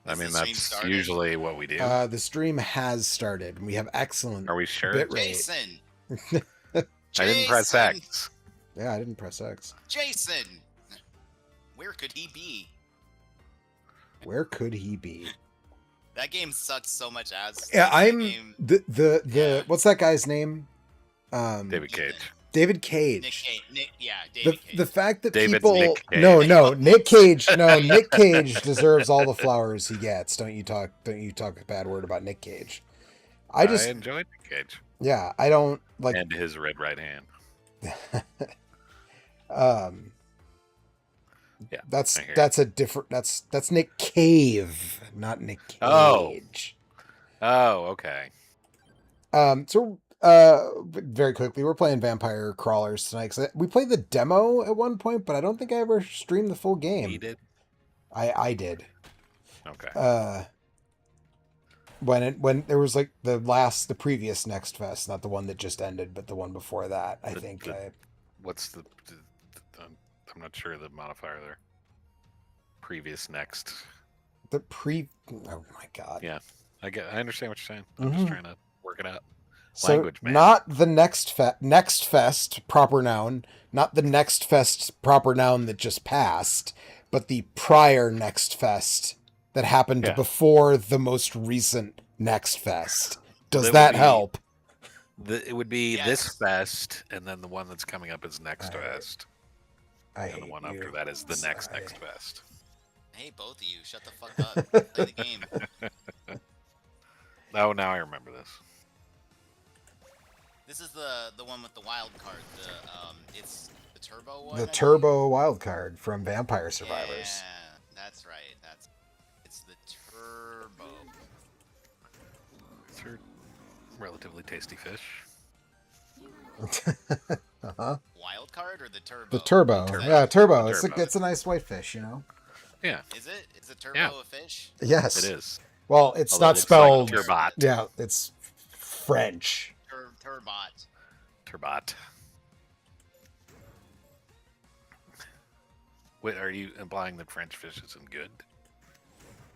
I mean, the stream that's started? usually what we do. The stream has started, and we have excellent Are we sure? bit rate. Jason! I didn't press Jason! X. Yeah, I didn't press X. Jason! Where could he be? Where could he be? That game sucks so much ass. Yeah, That I'm game- the Yeah. what's that guy's name? David Cage. David Cage. Nick Cage. David Cage. The fact that David people Nick Cage. no Nick Cage Nick Cage deserves all the flowers he gets. Don't you talk a bad word about Nick Cage. I enjoyed Nick Cage. Yeah, I don't like and his red right hand. Yeah, that's a different that's Nick Cave, not Nick Cage. Oh, okay. So very quickly, we're playing Vampire Crawlers tonight. We played the demo at one point, but I don't think I ever streamed the full game. He did? I did. Okay. When there was like the previous Next Fest, not the one that just ended, but the one before that, I think. What's the I'm not sure the modifier there. Previous next. Oh my god. Yeah. I understand what you're saying. Mm-hmm. I'm just trying to work it out. So Language, man. not the Next Fest proper noun, not the Next Fest proper noun that just passed, but the prior Next Fest that happened before the most recent Next Fest. Does that help? It would be this fest, and then the one that's coming up is Next Fest. And the one after that is the next fest. Hey, both of you, shut the fuck up. Play the game. Oh, now I remember this. This is the one with the wild card. It's the turbo one. The turbo wild card from Vampire Survivors. Yeah, that's right. It's the turbo. It's a relatively tasty fish. Wild card or the turbo? The turbo. Yeah, turbo. It's a nice whitefish, you know. Yeah. Is it? Is a turbo a fish? Yes. It is. Well, it's not spelled. Like turbot. Yeah, it's French. Turbot. Turbot. Wait, are you implying that French fish isn't good?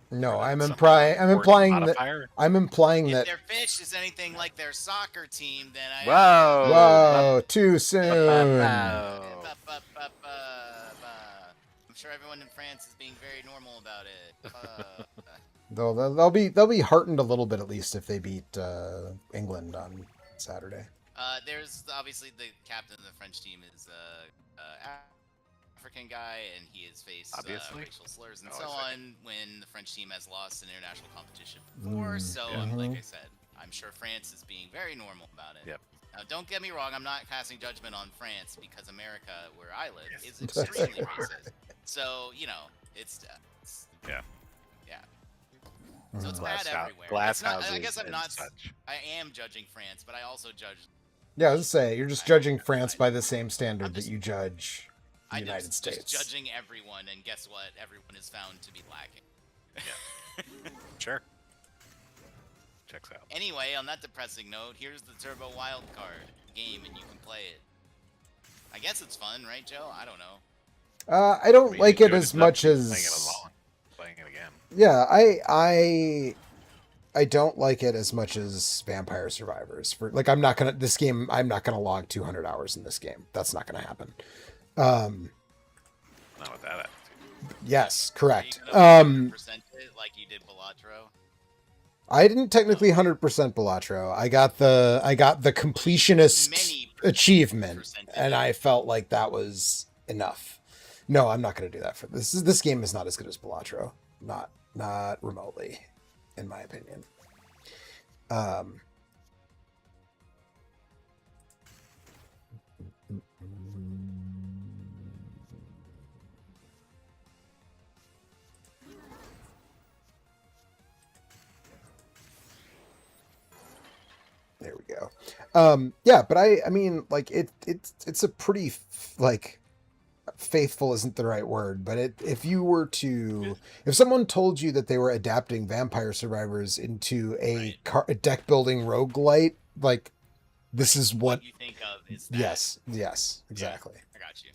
No, I'm implying that. If their fish is anything like their soccer team, then I. Whoa! Too soon. I'm sure everyone in France is being very normal about it. They'll be heartened a little bit at least if they beat England on Saturday. There's obviously the captain of the French team is African guy, and he has faced racial slurs and so on when the French team has lost an international competition before. Like I said, I'm sure France is being very normal about it. Yep. Now, don't get me wrong, I'm not casting judgment on France because America, where I live, is extremely racist. So, it's yeah. So it's bad everywhere. I guess I'm not. I am judging France, but I also judge. Yeah, I was gonna say you're just judging France by the same standard that you judge the United States. Just judging everyone, and guess what? Everyone is found to be lacking. Yeah. Sure. Checks out. Anyway, on that depressing note, here's the Turbo Wildcard game, and you can play it. I guess it's fun, right, Joe? I don't know. I don't like it as much as playing it again. Yeah, I don't like it as much as Vampire Survivors. I'm not gonna log 200 hours in this game. That's not gonna happen. Not with that attitude. Yes, correct. Are you gonna 100% it like you did Balatro? I didn't technically 100% Balatro. I got the completionist achievement, and I felt like that was enough. No, I'm not going to do that for this. This game is not as good as Balatro. Not remotely, in my opinion. There we go. Yeah, but I mean, like it's a pretty faithful isn't the right word, but if someone told you that they were adapting Vampire Survivors into a deck building roguelite, like this is what you think of is that. Yes, exactly. Yeah, I got you.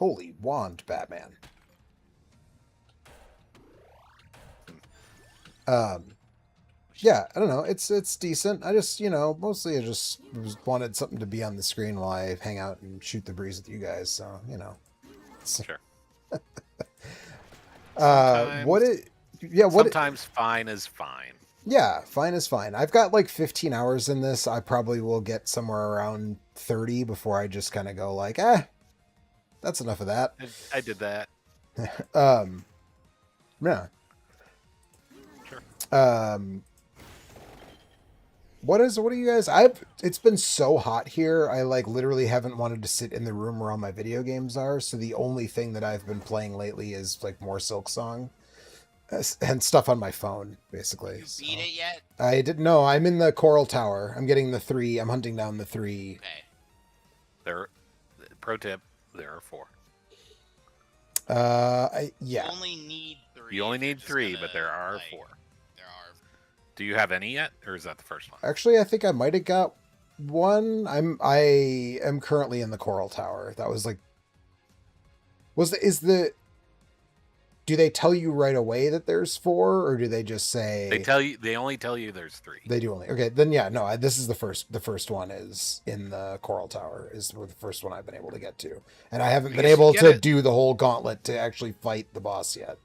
Holy wand, Batman. Yeah, I don't know. It's decent. I just, mostly I just wanted something to be on the screen while I hang out and shoot the breeze with you guys. So, Sure. Sometimes fine is fine. Yeah, fine is fine. I've got like 15 hours in this. I probably will get somewhere around 30 before I just kind of go like, that's enough of that. I did that. Yeah. Sure. What are you guys? It's been so hot here. I like literally haven't wanted to sit in the room where all my video games are. So the only thing that I've been playing lately is like more Silksong and stuff on my phone, basically. You beat it yet? I didn't know. I'm in the Coral Tower. I'm getting the 3. I'm hunting down the 3. Okay. Pro tip, there are 4. Yeah. You only need 3. You only need 3, but there are 4. There are. Do you have any yet, or is that the first one? Actually, I think I might have got one. I am currently in the Coral Tower. That was like, do they tell you right away that there's 4, or do they just say they only tell you there's 3? They do only. Okay, then yeah, no, this is the first one is in the Coral Tower is the first one I've been able to get to. And I haven't been able to do the whole gauntlet to actually fight the boss yet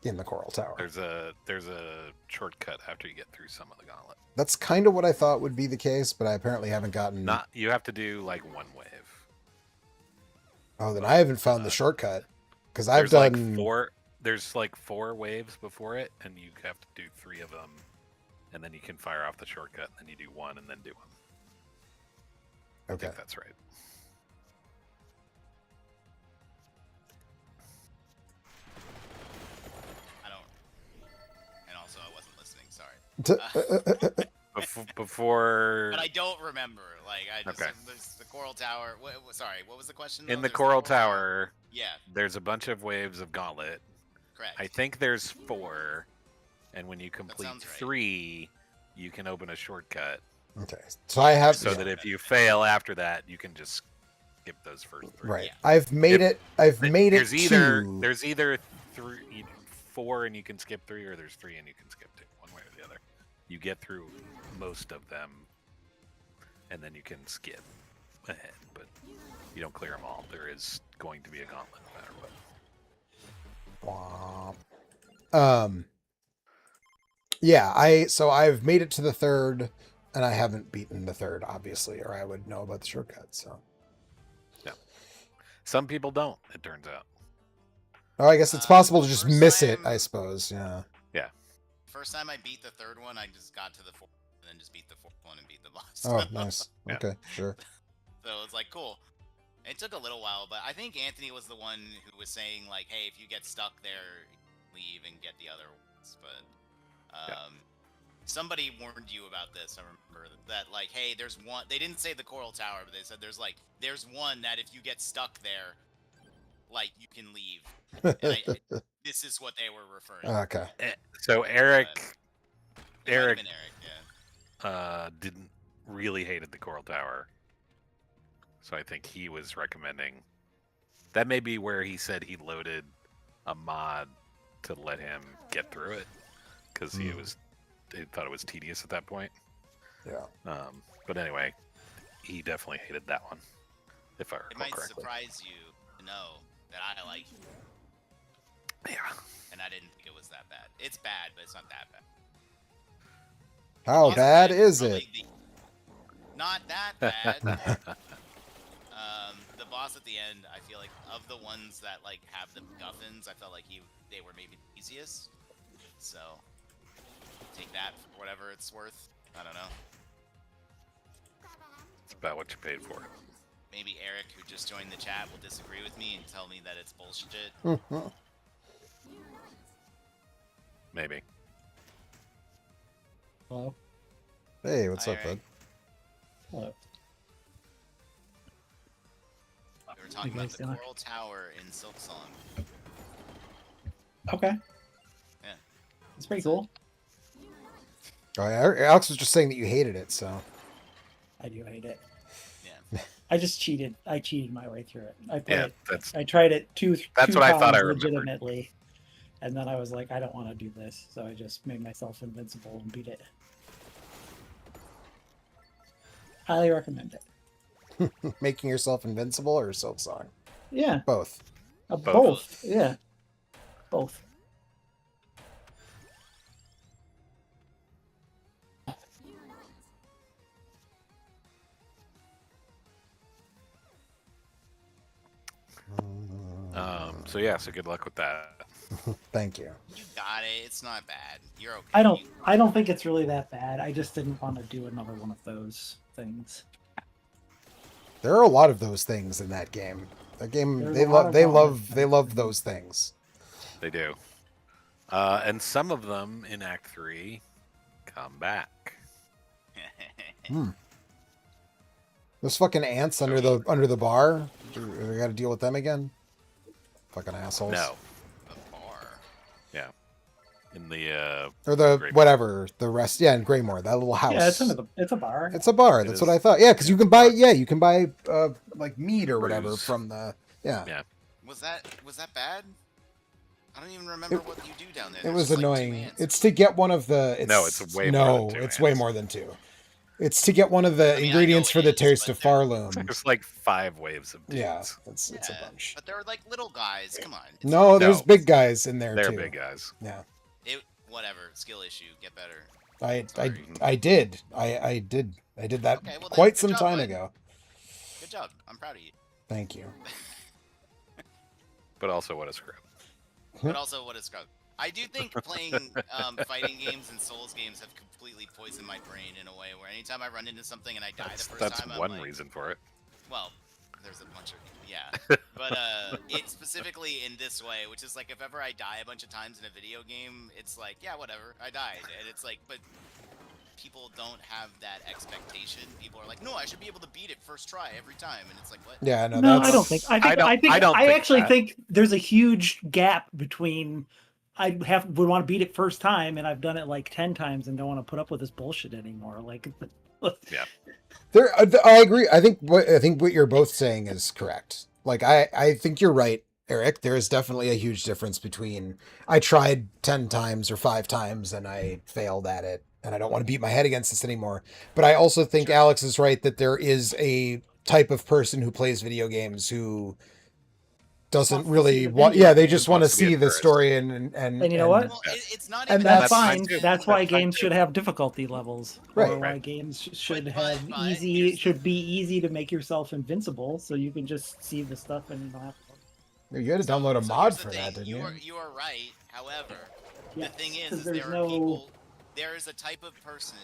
in the Coral Tower. There's a shortcut after you get through some of the gauntlet. That's kind of what I thought would be the case, but I apparently haven't gotten. You have to do like 1 wave. Oh, then I haven't found the shortcut because I've done like 4. There's like 4 waves before it, and you have to do 3 of them, and then you can fire off the shortcut, and then you do 1, and then do 1. Okay, I think that's right. I don't. And also, I wasn't listening. Sorry. Before. But I don't remember. Like I just the Coral Tower. Sorry, what was the question? In the Coral Tower. Yeah. There's a bunch of waves of gauntlet. Correct. I think there's 4, and when you complete 3, you can open a shortcut. Okay, so I have that if you fail after that, you can just skip those first 3. Right. Yeah. I've made it. There's either 4 and you can skip 3, or there's 3 and you can skip 2. One way or the other. You get through most of them, and then you can skip ahead, but you don't clear them all. There is going to be a gauntlet no matter what. Yeah, I've made it to the 3rd, and I haven't beaten the 3rd, obviously, or I would know about the shortcut. So yeah, some people don't, it turns out. Oh, I guess it's possible to just miss it, I suppose. Yeah. First time I beat the 3rd one, I just got to the 4th and then just beat the 4th one and beat the boss. Oh, nice. Okay, sure. So it's like cool. It took a little while, but I think Anthony was the one who was saying like, "Hey, if you get stuck there, leave and get the other ones." But somebody warned you about this. I remember that like, "Hey, there's one." They didn't say the Coral Tower, but they said there's one that if you get stuck there, like you can leave. And this is what they were referring. Okay. So Eric, yeah. didn't really hated the Coral Tower. So I think he was recommending that may be where he said he loaded a mod to let him get through it because he thought it was tedious at that point. Yeah. But anyway, he definitely hated that one. If I recall correctly. It might surprise you to know that I like. Yeah. And I didn't think it was that bad. It's bad, but it's not that bad. How bad is it? Not that bad. The boss at the end, I feel like of the ones that like have the MacGuffins, I felt like they were maybe the easiest. So take that for whatever it's worth. I don't know. It's about what you paid for it. Maybe Eric, who just joined the chat, will disagree with me and tell me that it's bullshit. Maybe. Hello. Hey, what's up, bud? Hello. We were talking about the Coral Tower in Silksong. Okay. Yeah. It's pretty cool. Oh, yeah, Alex was just saying that you hated it, so. I do hate it. Yeah. I just cheated. I cheated my way through it. Yeah, that's I tried it two That's what I thought times I remembered. legitimately, and then I was like, I don't want to do this, so I just made myself invincible and beat it. Highly recommend it. Making yourself invincible or Silksong? Yeah, Both. both. Yeah, both. So yeah, so good luck with that. Thank you. You got it. It's not bad. You're okay. I don't think it's really that bad. I just didn't want to do another one of those things. There are a lot of those things in that game. That game, There's they a lot love of they love those things. They do. And some of them in Act 3 come back. Hmm. Those fucking ants under the bar. We got to deal with them again. Fucking assholes. No. The bar. Yeah. In the Or the Greymore. whatever the rest. Yeah, in Greymore, that little house. Yeah, it's a bar. It's a bar. It That's is. what I thought. Yeah, because you can buy. Yeah, you can buy like meat or whatever Brews. from the. Yeah. Yeah. Was that bad? I don't even remember what you do down there. It There's was just, like, two annoying. ants. It's to get one of the. No, it's way more no, than two it's way ants. more than two. It's to get one of the I mean, I ingredients know for the it is, taste but of they're- Farloom. There's like 5 waves of dudes. Yeah, it's a Yeah, bunch. But they're like little guys. Come on. It's No, not- there's No. big guys in there They're too. big guys. Yeah, whatever. Skill issue. Get better. I Sorry. did that Okay, well then, quite good some job, time bud. ago. Good job. I'm proud of you. Thank you. But also, what a scrub. But also, what a scrub. I do think playing fighting games and Souls games have completely poisoned my brain in a way where anytime I run into something and I die the first That's time, I'm one like, reason for it. well, there's a bunch of yeah, but it's specifically in this way, which is like if ever I die a bunch of times in a video game, it's like yeah, whatever, I died, and it's like, but people don't have that expectation. People are like, no, I should be able to beat it first try every time, and it's like what? Yeah, no, No, that's, I don't think. I think actually that. think there's a huge gap between would want to beat it first time, and I've done it like 10 times and don't want to put up with this bullshit anymore. Like, There, I agree. I think what you're both saying is correct. Like, I think you're right, Eric. There is definitely a huge difference between I tried 10 times or 5 times and I failed at it, and I don't want to beat my head against this anymore. But I also think Alex is right that there is a type of person who plays video games who doesn't Wants to really see the want. video Yeah, they game. just want to Wants to be see the embarrassed. story and you know what? Well, it's not And even that's that's fine. fine, too. That's why That's fine, games too. should have difficulty levels, Right. or why Right. games should But- have but easy. here's- Should be easy to make yourself invincible, so you can just see the stuff and you don't have to. You had to So- download a so mod here's the for that, thing. didn't you? You are right. However, Yeah, the thing is 'cause there there's are no- people. There is a type of person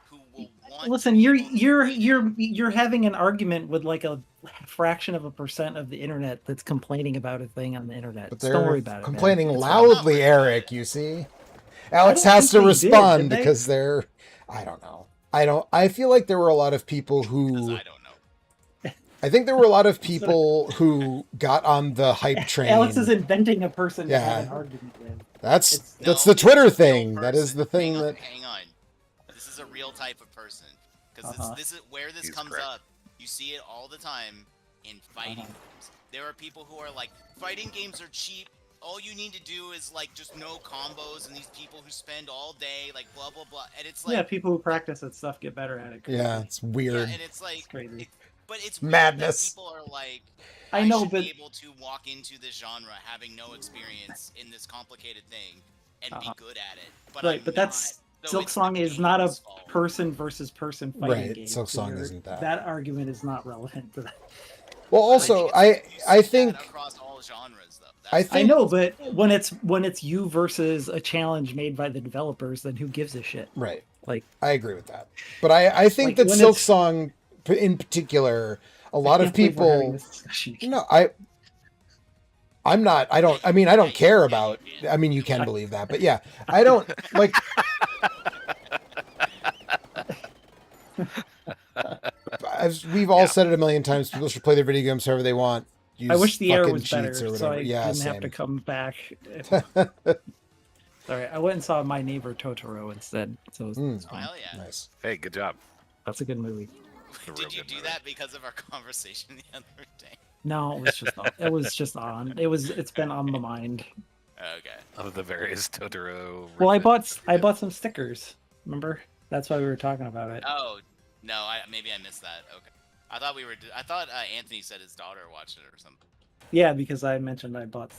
who will want. Listen, to you're be able to you're beat it. you're having an argument with like a fraction of a percent of the internet that's complaining about a thing on the internet. But Just they're don't worry about it. man. complaining It's fine. loudly, Eric. You see, Alex don't has think to they did, respond did they? because they're. I don't know. I feel like there were a lot of people 'Cause who. I don't know. I think there were a lot of people who got on the hype train. Alex is inventing a person to have an Yeah. argument with. That's it's- that's No, the Twitter it's a real thing. That is person. the thing hang on, that. Hang on. This is a real type of person. Because Uh-huh. this is where this He's comes correct. up. You see it all the time in fighting Uh-huh. games. There are people who are like, fighting games are cheap. All you need to do is like just know combos, and these people who spend all day like blah blah blah, and it's like Yeah, people who practice that stuff get better at it. Yeah, it's yeah, weird. and it's like It's crazy. but it's Madness. Weird that people are like, I know, should but be able to walk into this genre having no experience in this complicated thing and Uh-huh. be good at it. But right, I'm but that's not, so it's the Silksong is not a game's fault. person versus person fighting Right, game. Silksong you're- isn't that. That argument is not relevant to that. Well, also, I You see that think across all genres though. I That's- I know, but when it's you versus a challenge made by the developers, then who gives a shit? right. Like, I agree with that. But I think Like, that when it's- Silksong, in particular, a lot I of can't believe we're having people. this discussion. No, I'm not. I don't. I mean, I don't care about. I mean, you can believe that, but yeah, I don't like. As we've all Yeah. said it a million times, people should play their video games however they want. I Use wish the air fucking was better, cheats or so I whatever. Yeah, didn't have to same. come back. Sorry, I went and saw My Neighbor Totoro instead. So Mm. it's Oh, fun. hell yeah. Nice. Hey, good job. That's a good movie. a real Did you good do movie. that because of our conversation the other day? No, it was just on. It's been on the mind. Okay. Of the various Totoro. Well, I riff- bought some stickers. Remember? That's why we were talking about it. Oh no, maybe I missed that. Okay. I thought Anthony said his daughter watched it or something. Yeah, because I mentioned I bought.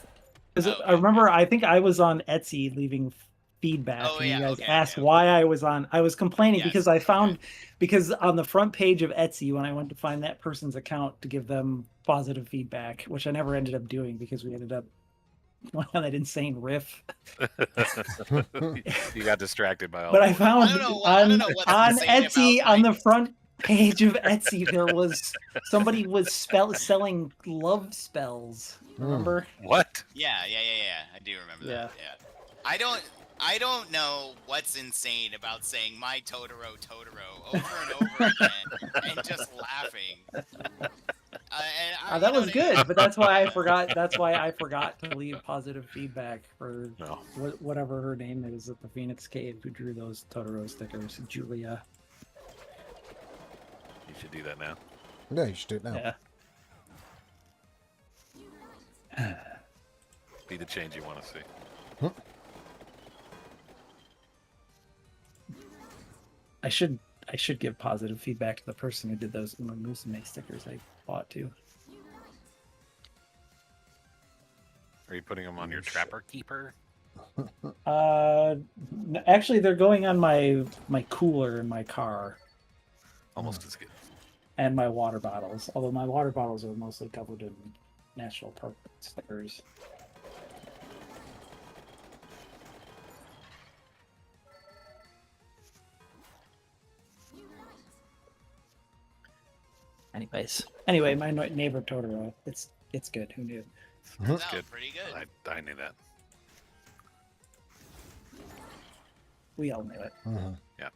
Because Oh, okay, I remember, I think I was on Etsy leaving feedback, Oh, and you yeah, guys okay, asked okay. why I was on. I was complaining Yes, because I found okay. because on the front page of Etsy, when I went to find that person's account to give them positive feedback, which I never ended up doing because we ended up going on that insane riff. You got distracted by all. But the I work. found I don't know what's on insane Etsy about, on like- the front page of Etsy there was somebody was selling love spells. Remember? What? Yeah. I do remember Yeah. that. Yeah. I don't know what's insane about saying my Totoro over and over again and just laughing. That was good, but that's why I forgot. That's why I forgot to leave positive feedback for No. whatever her name is at the Phoenix Cave who drew those Totoro stickers, Julia. You should do that now. Yeah, you should do it now. Yeah. Be the change you want to see. I should give positive feedback to the person who did those Uma Musume stickers I bought too. Are you putting them on your Trapper Keeper? Actually, they're going on my cooler in my car Almost as good. and my water bottles. Although my water bottles are mostly covered in national park stickers. Anyway, my neighbor Totoro, it's good. Who knew? That's Good. pretty good. I knew that. We all knew it, Yeah.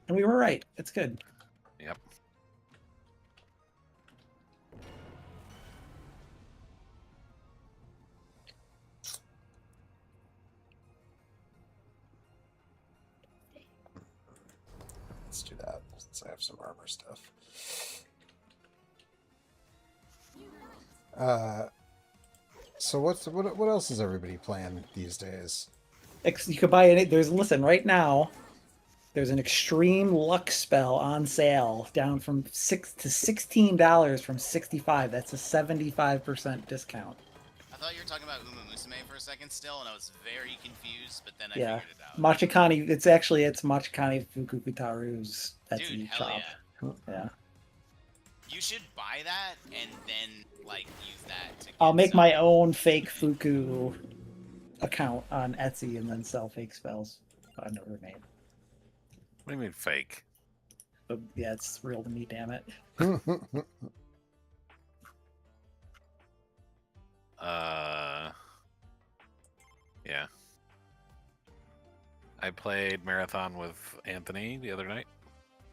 and we were right. It's good. Yep. Let's do that since I have some armor stuff. So what else is everybody playing these days? You could buy it. Listen right now. There's an extreme luck spell on sale, down from $6 to $16 from $65. That's a 75% discount. I thought you were talking about Uma Musume for a second still, and I was very confused, but then I Yeah, figured it out. Machikani. It's Machikani Fukukutaru's Etsy Dude, hell shop. Yeah. You should buy that and then like use that to. I'll get make some- my own fake Fuku account on Etsy and then sell fake spells under her name. What do you mean fake? But yeah, it's real to me, damn it. Yeah. I played Marathon with Anthony the other night.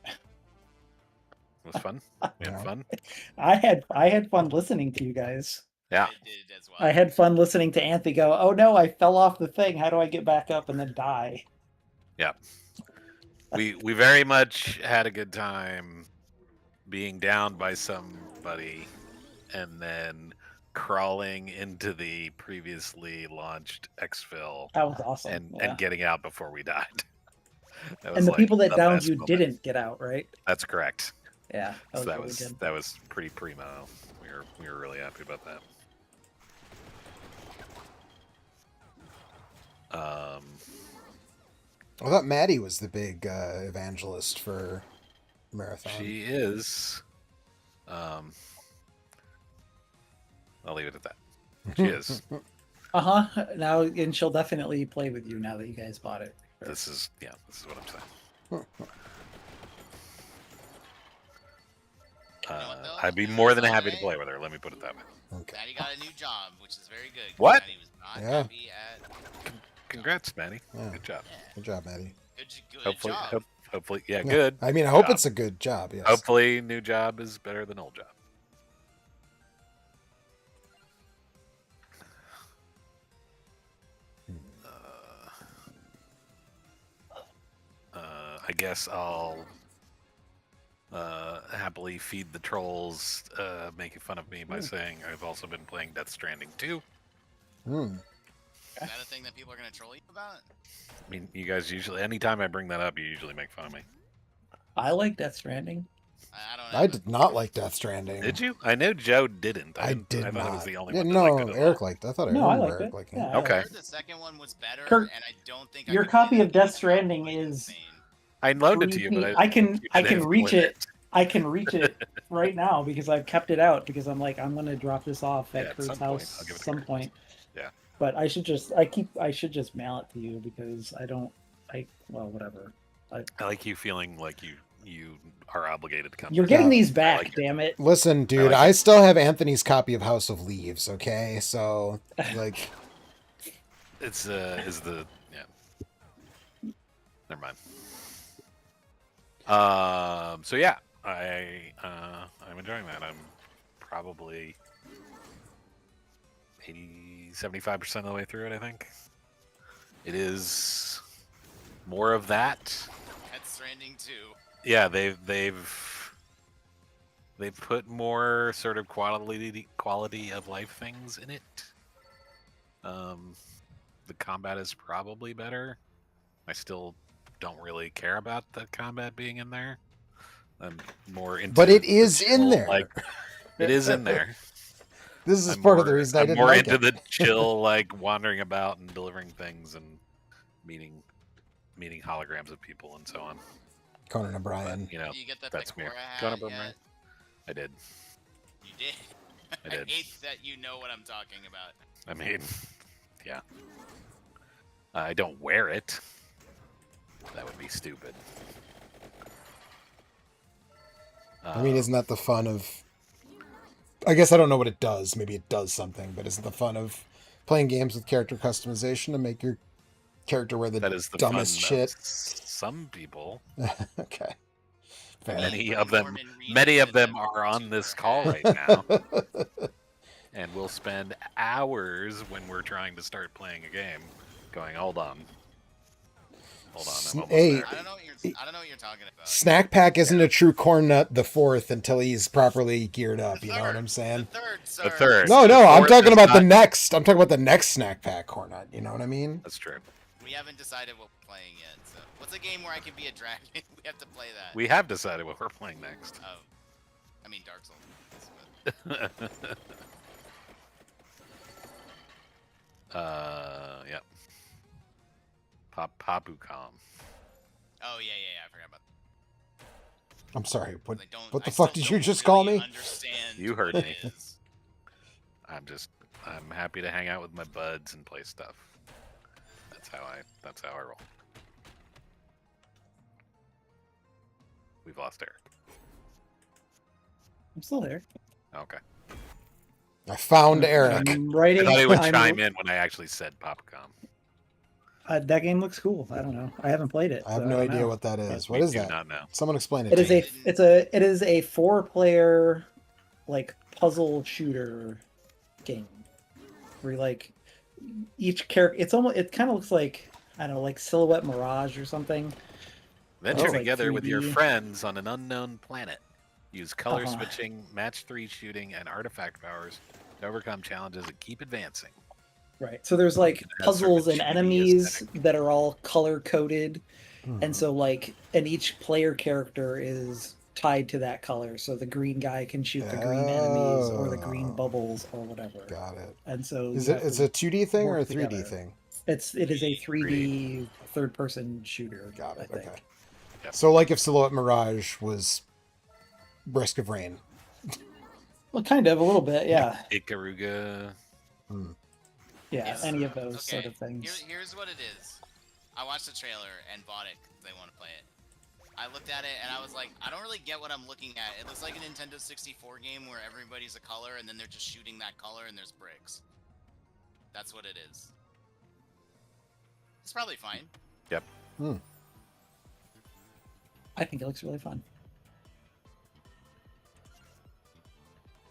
It was fun. We had Yeah. fun. I had fun listening to you guys. Yeah. I did as well. I had fun listening to Anthony go, "Oh no, I fell off the thing. How do I get back up and then die?" Yeah. We very much had a good time being down by somebody and then crawling into the previously launched exfil That was awesome. and yeah. getting out before we died. That was And the like people that the downed best you moment. didn't get out, right? That's correct. Yeah, So that really was good. that was pretty primo. We were really happy about that. I thought Maddie was the big evangelist for Marathon. She is. I'll leave it at that. She is. Now, and she'll definitely play with you now that you guys bought it. This is what I'm saying. know what, though? I'd be more than happy to Sunday- play with her. Let me put it that way. Okay. Maddie got a new job, which is very good. 'cause What? Maddie was not Yeah. happy at. Congrats, Manny. Yeah. Good job. Yeah, Good job, Maddie. good Hopefully, job. hopefully, yeah, Yeah. good. I mean, I hope job. it's a good job. Yes. Hopefully, new job is better than old job. I guess I'll happily feed the trolls, making fun of me by saying I've also been playing Death Stranding 2. Hmm. Is that a thing that people are gonna troll you about? I mean, you guys usually, anytime I bring that up, you usually make fun of me. I like Death Stranding. I don't. I did not like Death Stranding. Did you? I know Joe didn't. I did I thought not. it was the only Yeah, one that no, liked it at Eric all. liked it. I thought I No, I remember liked Eric it. liking Yeah, it. I Okay. I heard the second one was better, Kurt, and I don't think I your could play copy that of Death game Stranding without is insane. I loaned it to you, but I can didn't reach play it. I can reach it right now because I've kept it out because I'm like I'm gonna drop this off at Yeah, at Kurt's some point, house I'll give it to some Kurt. point. Yeah. But I should just mail it to you because well whatever. I like you feeling like you are obligated to come. You're to getting Yeah. these back, like it. damn it. Listen, dude, like I it. still have Anthony's copy of House of Leaves. Okay, so like, It's Never mind. So yeah, I'm enjoying that. I'm probably 75% of the way through it. I think it is more of that. Death Stranding 2. Yeah, they've put more sort of quality of life things in it. The combat is probably better. I still don't really care about the combat being in there. I'm more into. but it the is in chill, there. Like, it is in there. This is I'm part of the more- reason I I'm didn't more like into it. the chill, like wandering about and delivering things and meeting holograms of people and so on. Conan O'Brien. But, you know, Did you get the that's me. Pecora Conan hat O'Brien. yet? I did. You did. I did. hate that you know what I'm talking about. I mean, yeah. I don't wear it. That would be stupid. I mean, isn't that the fun of? I guess I don't know what it does. Maybe it does something, but isn't the fun of playing games with character customization to make your character wear the that is the dumbest fun shit? Of some people. Okay. Fair. Many Like of them. Norman Reedus Many of and them them are on two this are call happy. right now, and we'll spend hours when we're trying to start playing a game, going, "Hold on, I'm almost Hey, there." I don't know what you're talking about. Snack Pack isn't a true corn nut the fourth until he's properly geared up. The You know what third. I'm saying? The third, sir. The third. No, The I'm fourth talking is about the not- next. I'm talking about the next Snack Pack corn nut. You know what I mean? That's true. We haven't decided what we're playing yet. So, what's a game where I can be a dragon? We have to play that. We have decided what we're playing next. Oh, I mean Dark Souls. But Yep. Papucom. oh yeah, I forgot about. I'm sorry. What? That. I don't. What the I fuck still did you don't just really call me? Understand You heard what me. it is. I'm happy to hang out with my buds and play stuff. That's how I roll. We've lost Eric. I'm still there. Okay. I found Eric. I'm writing. I thought he would I'm- chime in when I actually said Papucom. That game looks cool. I don't know. I haven't played it. I have so no don't idea know. what that is. We What is do that? not know. Someone explain it. It to is me. it is a 4-player like puzzle shooter game. Where like each character, it kind of looks like I don't know, like Silhouette Mirage or something. Venture like together with your 3D. friends on an unknown planet. Use color Uh-huh. switching, match 3 shooting, and artifact powers to overcome challenges and keep advancing. Right. So there's like It has sort of puzzles a and 2D enemies aesthetic. that are all color coded. Mhm. And so like and each player character is tied to that color. So the green guy can shoot the green enemies or the green Oh. bubbles or whatever. Got it. And so Is you it? have It's to- a 2D thing or a work 3D together. thing? it is a 3D third person shooter. Got it. I think. Okay. Yep. So like if Silhouette Mirage was Risk of Rain. Well, kind of a little bit, yeah. Ikaruga. Yeah, Yes. any of those sort Okay, of things. Here's what it is. I watched the trailer and bought it because I want to play it. I looked at it and I was like, I don't really get what I'm looking at. It looks like a Nintendo 64 game where everybody's a color and then they're just shooting that color and there's bricks. That's what it is. It's probably fine. I think it looks really fun.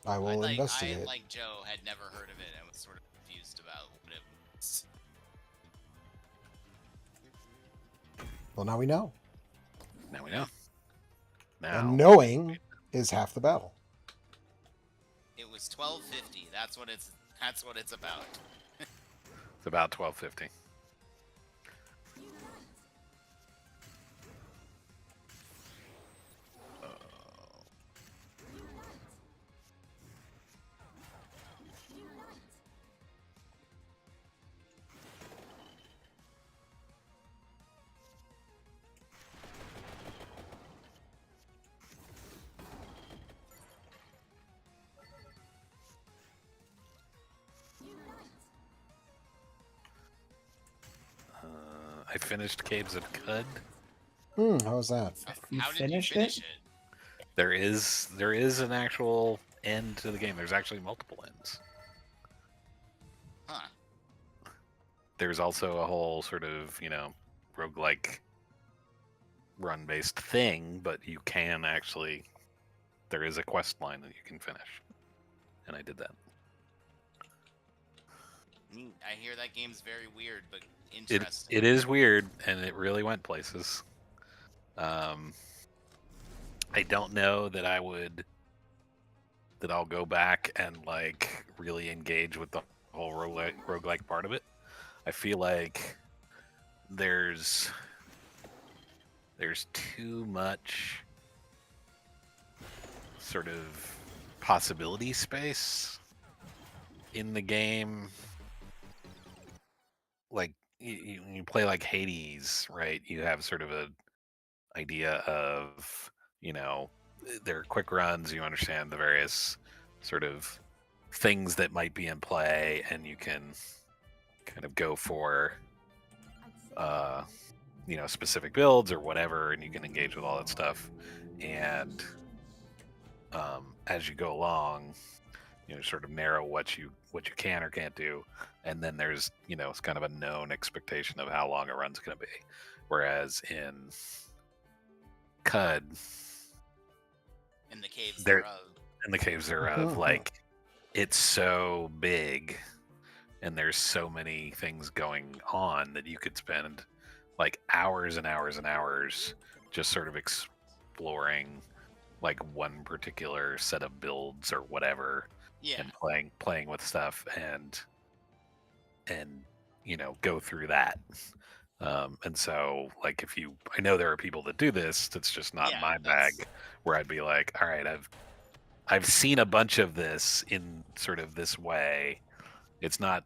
I will investigate. I, like Joe, had never heard of it and was sort of confused about what it was. Well, now we know. Now we know. Now And knowing is half the battle. It was 1250. That's what it's about. It's about 1250. I finished Caves of Cud. How was that? You How did finished you finish it? it? There is an actual end to the game. There's actually multiple ends. Huh. There's also a whole sort of, roguelike run-based thing, but you can actually... There is a quest line that you can finish. And I did that. I hear that game's very weird, but It interesting. it is weird, and it really went places. I don't know that I'll go back and like really engage with the whole roguelike part of it. I feel like there's too much sort of possibility space in the game. Like you play like Hades, right? You have sort of a idea of, there are quick runs, you understand the various sort of things that might be in play, and you can kind of go for specific builds or whatever, and you can engage with all that stuff. And as you go along, sort of narrow what you can or can't do, and then there's it's kind of a known expectation of how long a run's going to be. Whereas in Cud, In the caves there- thereof. in the caves thereof, like it's so big, and there's so many things going on that you could spend like hours and hours and hours just sort of exploring like one particular set of builds or whatever, Yeah. and playing with stuff and go through that. And so like I know there are people that do this, that's just not Yeah, my that's- bag, where I'd be like, all right, I've seen a bunch of this in sort of this way. It's not,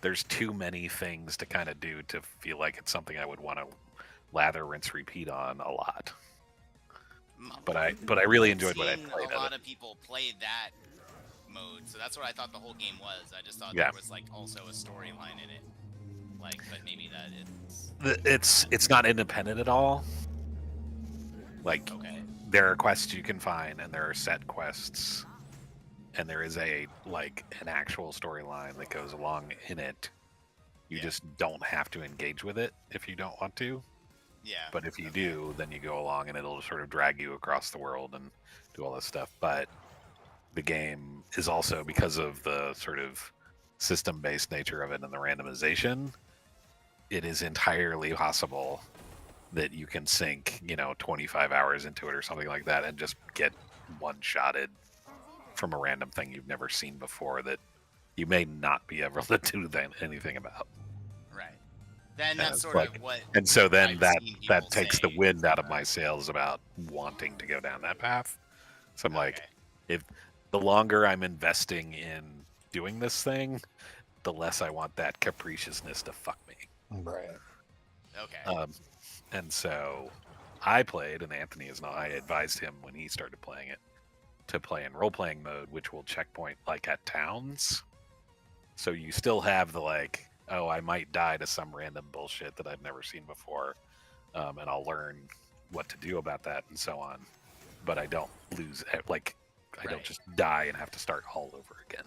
there's too many things to kind of do to feel like it's something I would want to lather, rinse, repeat on a lot. But I really enjoyed what I seen played a lot of it. of people play that mode, so that's what I thought the whole game was. I just thought Yeah. there was like also a storyline in it, like, but maybe that is It's not independent at all. Like, okay. there are quests you can find, and there are set quests, and there is an actual storyline that goes along in it. You Yeah. just don't have to engage with it if you don't want to. Yeah. But if you do, then you go along, and it'll sort of drag you across the world and do all this stuff. But the game is also, because of the sort of system-based nature of it and the randomization, it is entirely possible that you can sink 25 hours into it or something like that, and just get one-shotted from a random thing you've never seen before that you may not be able to do anything about. Right. Then Yeah, that's it's sort like- of what. And so then I've that seen people that takes the say. wind out of my sails about wanting to go down that path. So I'm like, Okay. if the longer I'm investing in doing this thing, the less I want that capriciousness to fuck me. Right. Okay. And so I played, and Anthony is not. I advised him when he started playing it to play in role-playing mode, which will checkpoint like at towns. So you still have the like, oh, I might die to some random bullshit that I've never seen before, and I'll learn what to do about that and so on. But I don't lose, I Right. don't just die and have to start all over again.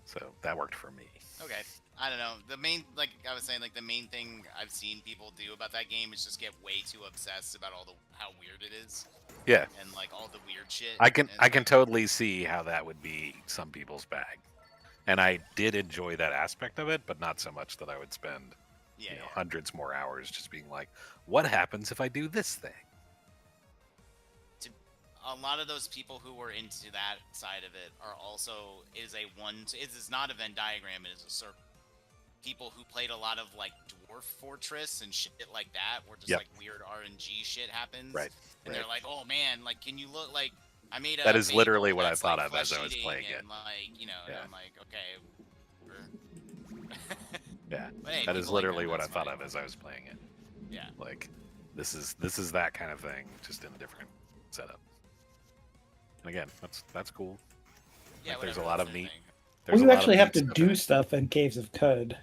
So that worked for me. Okay. I don't know. The main, like I was saying, like the main thing I've seen people do about that game is just get way too obsessed about how weird it is Yeah, and like all the weird shit. I can and, totally see how that would be some people's bag, and I did enjoy that aspect of it, but not so much that I would spend Yeah, yeah. hundreds more hours just being like, what happens if I do this thing? A lot of those people who were into that side of it are also is not a Venn diagram, it is a circle. People who played a lot of like Dwarf Fortress and shit like that, where just like weird RNG shit happens, Right. And they're like, "Oh man, like, can you look like I made a?" That is bagel literally what I that's, thought like, of as I was flesh-eating playing it. and, like, you know, and Yeah. I'm like, okay. Yeah, But hey, that is people like literally that, what I that's thought fine. of as I was playing it. Yeah. Like, this is that kind of thing, just in a different setup. And again, that's cool. Yeah, Like, there's a whatever, lot that's of their neat. thing. Well, There's a you lot actually of have neat to stuff in do it. stuff in Caves of Cud.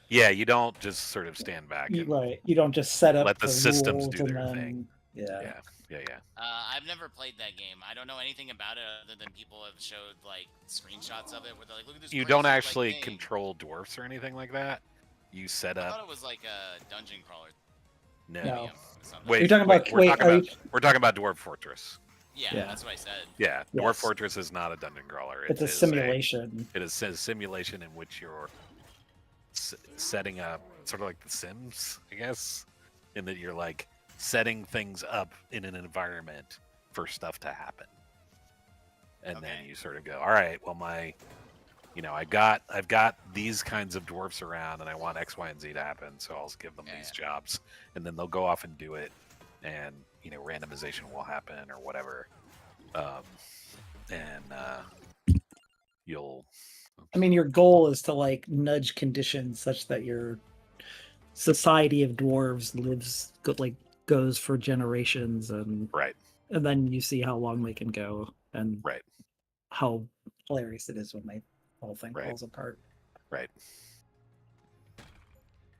Yeah, you don't just sort of stand back and Right. You don't just set up let the systems rules do and their then, thing. Yeah. Yeah. I've never played that game. I don't know anything about it other than people have showed like screenshots of it where they're like, "Look at this." You crazy, don't like, actually thing." control dwarfs or anything like that. You set I up. thought it was like a dungeon crawler. No. No. Something. Wait, You're talking about we're talking about Dwarf Fortress. Yeah, Yeah. that's what I said. Yeah, Dwarf Yes. Fortress is not a dungeon crawler. It's a simulation. It is a simulation in which you're setting up, sort of like The Sims, I guess, in that you're like setting things up in an environment for stuff to happen, and then you sort of go, all right, well, I've got these kinds of dwarfs around, and I want X, Y, and Z to happen, so I'll give them these jobs, and then they'll go off and do it, and randomization will happen or whatever, and you'll. I mean, your goal is to like nudge conditions such that your society of dwarves goes for generations, and Right. And then you see how long they can go, and Right. how hilarious it is when the whole thing Right. falls apart. Right.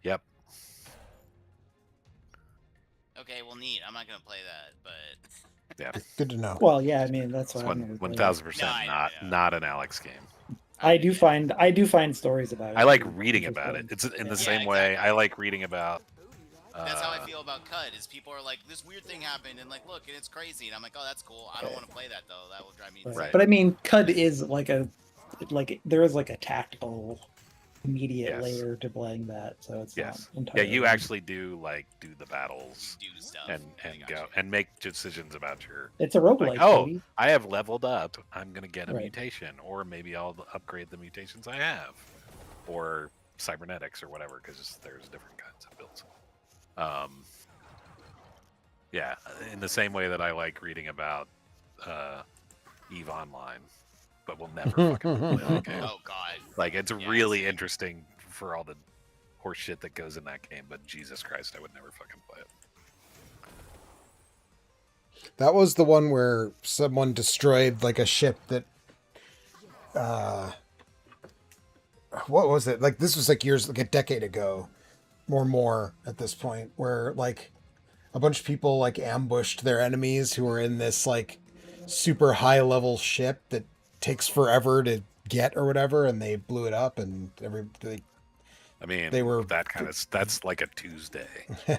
Yep. Okay, well, neat. I'm not gonna play that, but Yeah. Good to know. Well, yeah, I mean that's It's why I'm 1,000% No, I know. not an Alex game. I do find stories about it. I like reading about it. interesting. It's in the Yeah. same way I like reading about. that's how I feel about Cud. Is people are like, this weird thing happened, and like, look, and it's crazy, and I'm like, oh, that's cool. I don't want to play that though. That will drive me insane. Right. But I mean, Cud is there is like a tactical, immediate layer to playing that, so it's not entirely. Yeah, you actually do the battles Do stuff. and go and make decisions about your. It's a roguelike. Oh, baby. I have leveled up. I'm gonna get a Right. mutation, or maybe I'll upgrade the mutations I have, or cybernetics or whatever, because there's different kinds of builds. Yeah, in the same way that I like reading about EVE Online, but we'll never fucking play that game. Oh god. Like, it's Yeah, really same. interesting for all the horse shit that goes in that game, but Jesus Christ, I would never fucking play it. That was the one where someone destroyed like a ship that what was it? Like this was like a decade ago or more at this point, where like a bunch of people like ambushed their enemies who were in this like super high level ship that takes forever to get or whatever, and they blew it up, and I mean, they were that's like a Tuesday Yeah.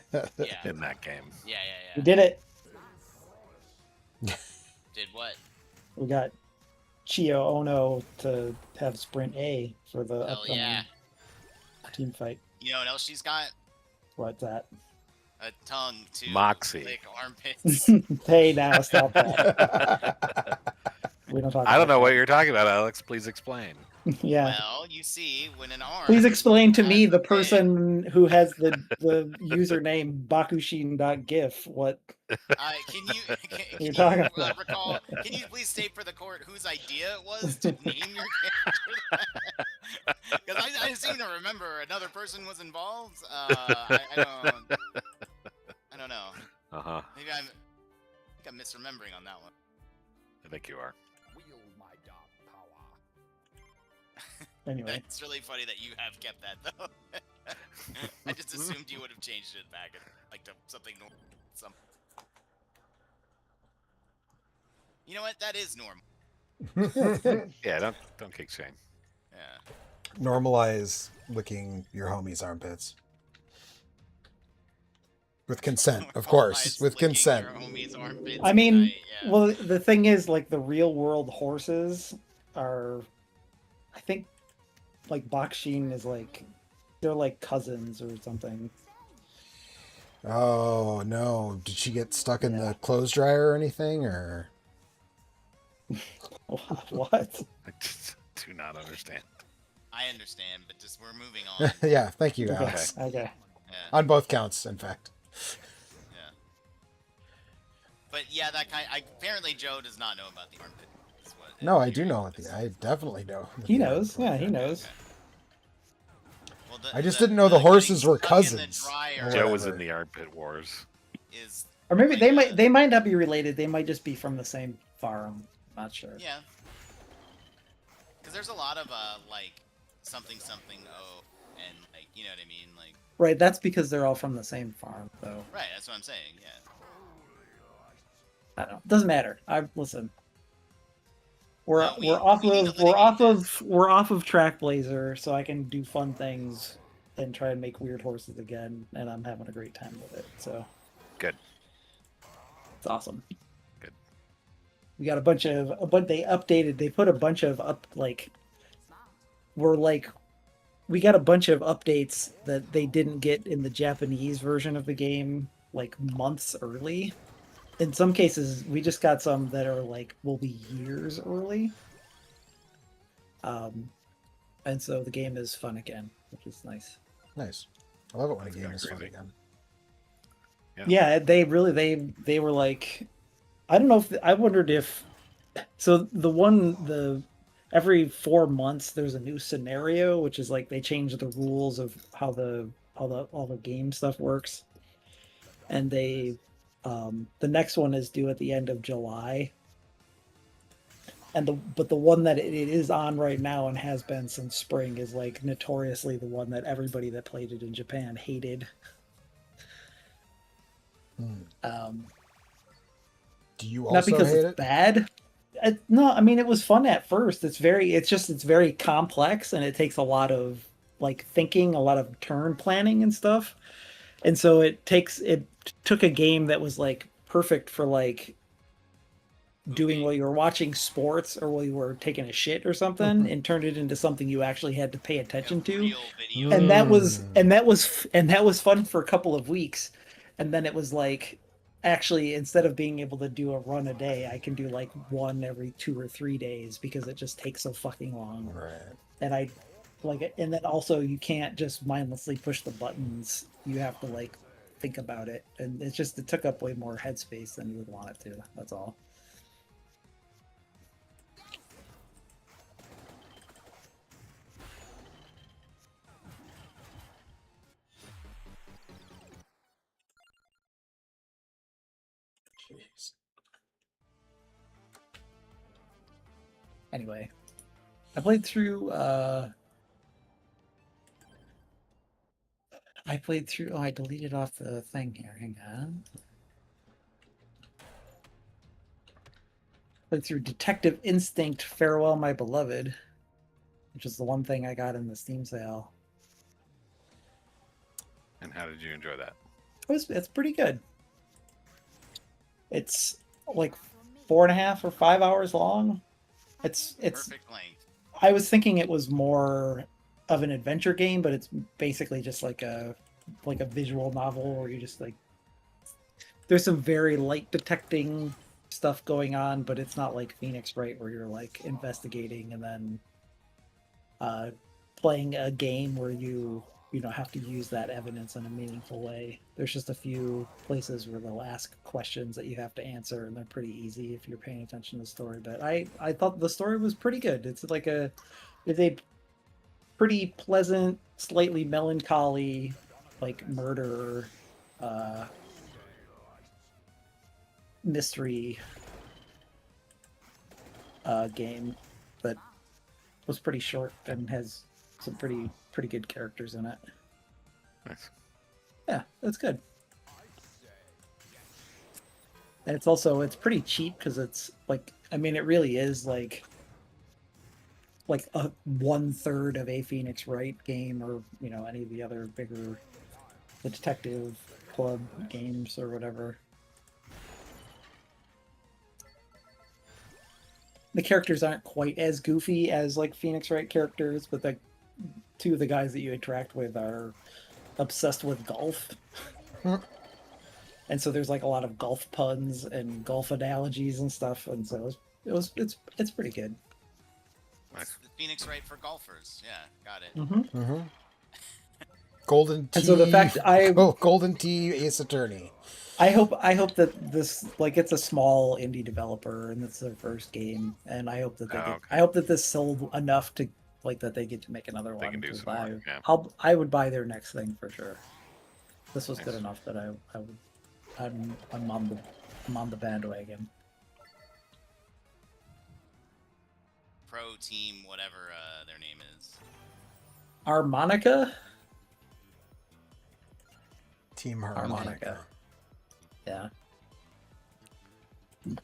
in that game. Yeah. We did it. Did what? We got Chio Ono to have sprint A for the Hell upcoming yeah. team fight. You know what else she's got? What's that? A tongue to Moxie. lick armpits. Hey, now stop that. We don't talk. I don't about know what you're talking about, Alex. Please explain. that. Yeah. Well, you see, when an arm. Please explain to me, has the a pin- person who has the username bakushin.gif, what Can you You're talking about? recall? Can you please state for the court whose idea it was to name your character? Because I seem to remember another person was involved. I don't know. Uh huh. Maybe I'm misremembering on that one. I think you are. anyway. It's really funny that you have kept that though. I just assumed you would have changed it back like to something normal. You know what? That is normal. Yeah, don't kick shame. Yeah. Normalize licking your homie's armpits. With consent, of course. Normalize With licking consent. your homie's armpits I mean, tonight, yeah. well, the thing is, like, the real world horses are, I think, like, Bakshin is like They're like cousins or something. Oh no! Did she get stuck in Yeah. the clothes dryer or anything? Or What? I just do not understand. I understand, but just we're moving on. yeah, thank you, Okay. Alex. Okay. Yeah, On both counts, in fact. yeah. But yeah, that kind. Apparently, Joe does not know about the armpit. Is what No, I you're do know. using this. I definitely know. He knows. Yeah, he knows. Okay. Well, I just didn't know the horses were cousins. Dryer Or Joe was whatever. in the armpit wars. is Or maybe like they might not be related. They might just be from the same farm. Not sure. Yeah. Because there's a lot of like something oh, and like you know what I mean, like Right. That's because they're all from the same farm, though. right. That's what I'm saying. Yeah. I don't know. Doesn't matter. I listen. We're No, we off need of to litigate this. we're off of Track Blazer, so I can do fun things and try and make weird horses again, and I'm having a great time with it. So Good. it's awesome. Good. We got they updated. They put a bunch of we got a bunch of updates that they didn't get in the Japanese version of the game like months early. In some cases, we just got some that are like will be years early. And so the game is fun again, which is nice. Nice. I love it when a That's game kinda is fun crazy. again. Yeah, they really they were like, I don't know if I wondered if so the every 4 months there's a new scenario, which is like they change the rules of how all the game stuff works, and they the next one is due at the end of July. And the one that it is on right now and has been since spring is like notoriously the one that everybody that played it in Japan hated. Do you Not also because hate it's it? bad. No, I mean it was fun at first. It's very complex and it takes a lot of like thinking, a lot of turn planning and stuff. And so it took a game that was like perfect for like doing while you were watching sports or while you were taking a shit or something and turned it into something you actually had to pay attention to. Real video. And that was fun for a couple of weeks. And then it was like actually instead of being able to do a run a day, I can do like one every 2 or 3 days because it just takes so fucking long. Right. And I like it. And then also you can't just mindlessly push the buttons. You have to like think about it. And it took up way more headspace than you would want it to. That's all. Jeez. Anyway, I played through oh, I deleted off the thing here. Hang on. Played through Detective Instinct Farewell My Beloved, which is the one thing I got in the Steam sale. And how did you enjoy that? It's pretty good. It's like 4.5 or 5 hours long. It's Perfect length. I was thinking it was more of an adventure game, but it's basically just like a visual novel where you just like there's some very light detecting stuff going on, but it's not like Phoenix Wright where you're like investigating and then playing a game where you have to use that evidence in a meaningful way. There's just a few places where they'll ask questions that you have to answer, and they're pretty easy if you're paying attention to the story. But I thought the story was pretty good. It's a pretty pleasant, slightly melancholy, like murder, mystery game that was pretty short and has some pretty good characters in it. Nice. Yeah, it's good. And it's pretty cheap because it's like, I mean, it really is like a 1/3 of a Phoenix Wright game or any of the other bigger the Detective Club games or whatever. The characters aren't quite as goofy as like Phoenix Wright characters, but the two of the guys that you interact with are obsessed with golf. And so there's like a lot of golf puns and golf analogies and stuff, and so it's pretty good. It's the Phoenix Wright for golfers. Yeah, got it. Mm-hmm. Golden Tee. And so the fact Golden Tee Ace Attorney. I hope that this, like, it's a small indie developer and it's their first game, and I hope that I hope that this sold enough to like that they get to make another one. Can do some I, more, yeah. I would buy their next thing for sure. This was Nice. good enough that I'm on the bandwagon. Pro team, whatever their name is. Harmonica? Team Harmonica. Yeah. Would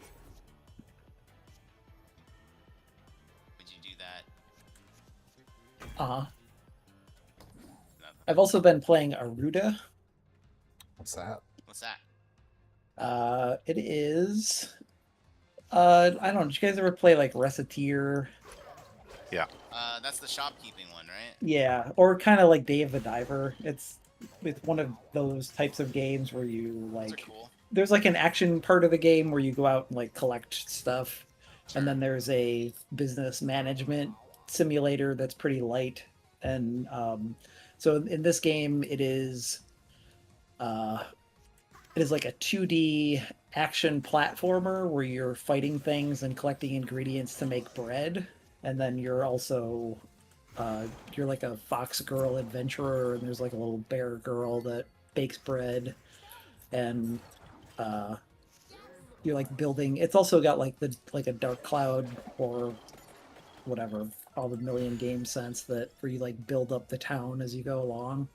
you do that? Uh-huh. Nothing. I've also been playing Aruda. What's that? What's that? It is I don't know, did you guys ever play like Reciteer? That's the shopkeeping one, right? Yeah, or kind of like Day of the Diver. It's one of those types of games where you Those are like cool. there's like an action part of the game where you go out and like collect stuff, Sure. and then there's a business management simulator that's pretty light. And so in this game, it is like a 2D action platformer where you're fighting things and collecting ingredients to make bread, and then you're also you're like a fox girl adventurer, and there's like a little bear girl that bakes bread, and you're like building. It's also got like a Dark Cloud or whatever, all the million game sense that where you like build up the town as you go along,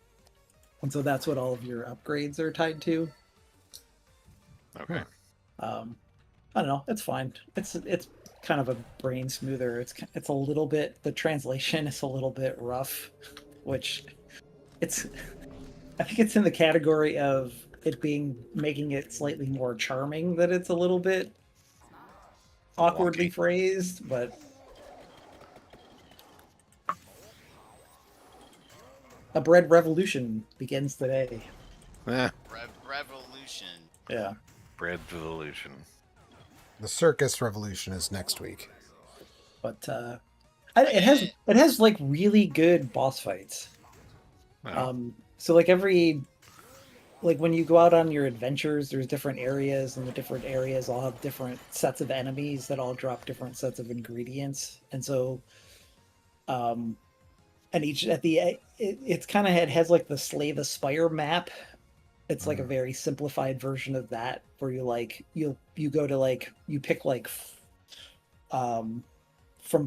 and so that's what all of your upgrades are tied to. Okay. I don't know. It's fine. It's kind of a brain smoother. It's a little bit, the translation is a little bit rough, which I think it's in the category of it making it slightly more charming that it's a little bit awkwardly phrased, but a bread revolution begins today. Revolution. Yeah. Bread Revolution. The Circus Revolution is next week. But it has like really good boss fights. Oh. So like when you go out on your adventures, there's different areas, and the different areas all have different sets of enemies that all drop different sets of ingredients. And so and each it's kind of, it has like the Slay the Spire map. It's like a very simplified version of that, where you go to like, you pick like from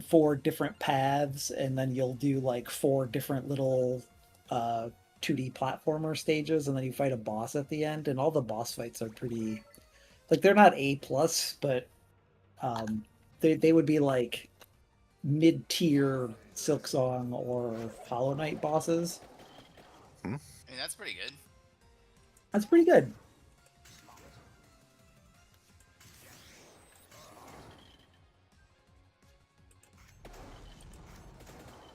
4 different paths, and then you'll do like 4 different little 2D platformer stages, and then you fight a boss at the end. And all the boss fights are pretty, like, they're not A+, but they would be like mid-tier Silksong or Hollow Knight bosses. I mean, that's pretty good. That's pretty good.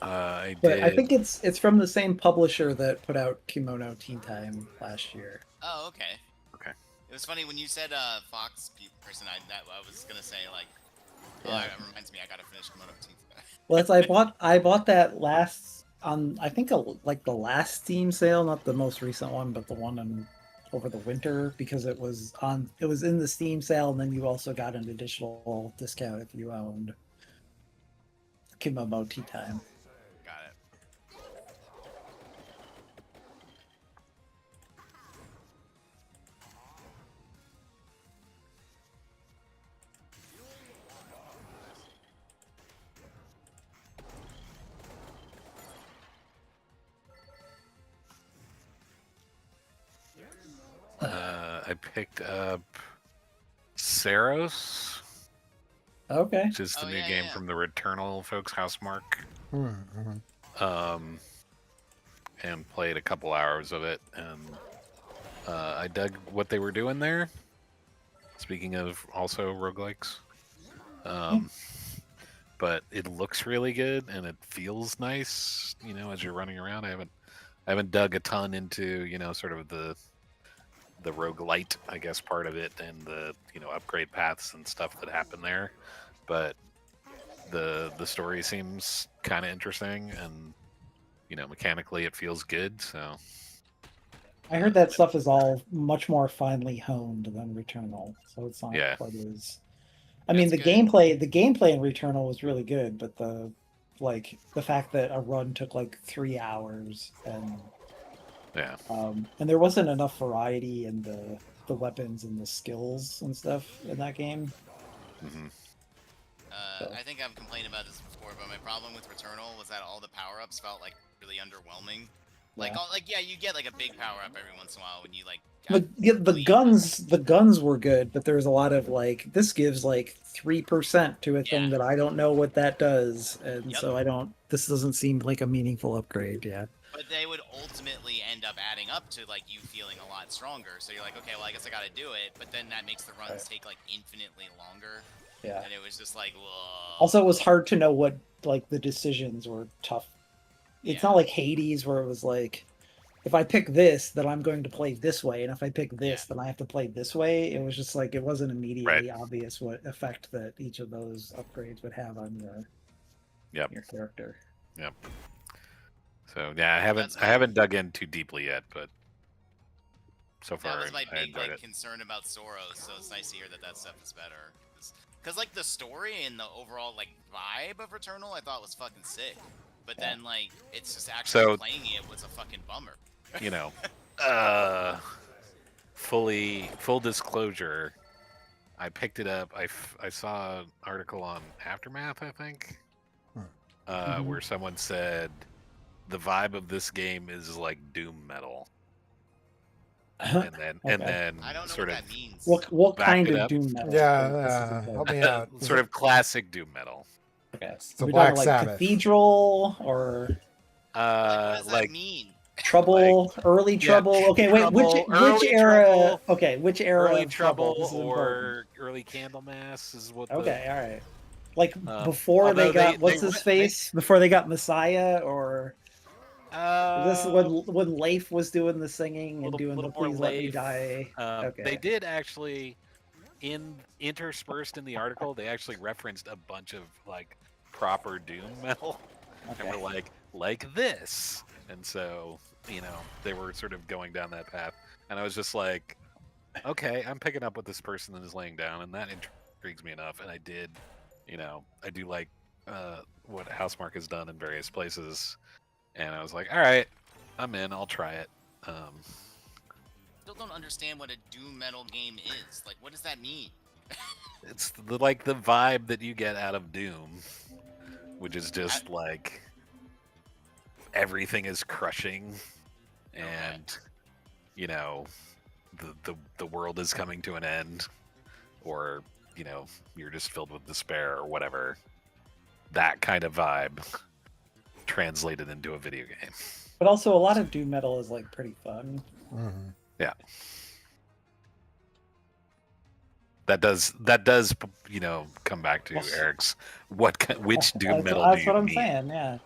I think it's from the same publisher that put out Kimono Teen Time last year. Oh, okay. Okay. It was funny when you said Fox person. I was gonna say like, Yeah. it reminds me I gotta finish Kimono Team. Well, I bought that last on, I think, like the last Steam sale, not the most recent one, but the one over the winter, because it was in the Steam sale, and then you also got an additional discount if you owned Kimono Tea Time. Got it. I picked up Saros, Okay. which is the new game from the Returnal folks, Housemark. And played a couple hours of it, and I dug what they were doing there. Speaking of also roguelikes, but it looks really good and it feels nice. You know, as you're running around, I haven't dug a ton into sort of the roguelite, I guess, part of it and the upgrade paths and stuff that happen there, but the story seems kind of interesting and mechanically it feels good. So I heard that stuff is all much more finely honed than Returnal, so it's not Yeah. quite as. I mean, the That's good. gameplay in Returnal was really good, but the fact that a run took like 3 hours yeah, and there wasn't enough variety in the weapons and the skills and stuff in that game. hmm I think I've complained about this before, but my problem with Returnal was that all the power-ups felt like really underwhelming. Like, Yeah. you get like a big power-up every once in a while when you like. The guns were good, but there was a lot of like, this gives like 3% to a thing Yeah. that I don't know what that does, and Yep. so this doesn't seem like a meaningful upgrade. Yeah. But they would ultimately end up adding up to like you feeling a lot stronger. So you're like, okay, well, I guess I got to do it. But then that makes the runs take like infinitely longer. Yeah. And it was just like, whoa. Also, it was hard to know what like the decisions were tough. It's Yeah. not like Hades where it was like, if I pick this, then I'm going to play this way, and if I pick this, then I have to play this way. It was just like it wasn't immediately obvious what effect that each of those upgrades would have on your character. Yep. So yeah, That's I haven't dug in too deeply yet, but so far That was my I big enjoyed like it. concern about Soros, so it's nice to hear that stuff is better. Because like the story and the overall like vibe of Returnal, I thought was fucking sick. But then like it's just actually playing it was a fucking bummer. Full disclosure, I picked it up. I saw an article on Aftermath, I think, where someone said the vibe of this game is like doom metal. And then I don't know sort what of that means. What back kind it of up. doom metal? Yeah, help me out. sort of classic doom metal. Okay. So We're Black talking like Sabbath. Cathedral or What does that mean? Trouble, early Trouble. Okay, wait, Trouble, which early era? Trouble, Okay, which era early of Trouble? This Trouble is important. or early Candlemas is what. Okay, all right. Like before although they got they- face? Before they got Messiah, or is this Uh, when Leif was doing the singing and doing the more "Please Let Me Leif. Die"? Okay. They did actually, interspersed in the article, they actually referenced a bunch of like proper doom metal, and were like this, and so they were sort of going down that path, and I was just like, okay, I'm picking up what this person is laying down, and that intrigues me enough, and I did, I do like what Housemarque has done in various places. And I was like, all right, I'm in. I'll try it. Still don't understand what a doom metal game is. Like, what does that mean? It's the vibe that you get out of Doom, which is just like everything is crushing, and the world is coming to an end, or you're just filled with despair or whatever. That kind of vibe translated into a video game. But also, a lot of doom metal is like pretty fun. Mm-hmm. Yeah. That does come back to Eric's which doom metal That's do what you I'm mean? saying. Yeah.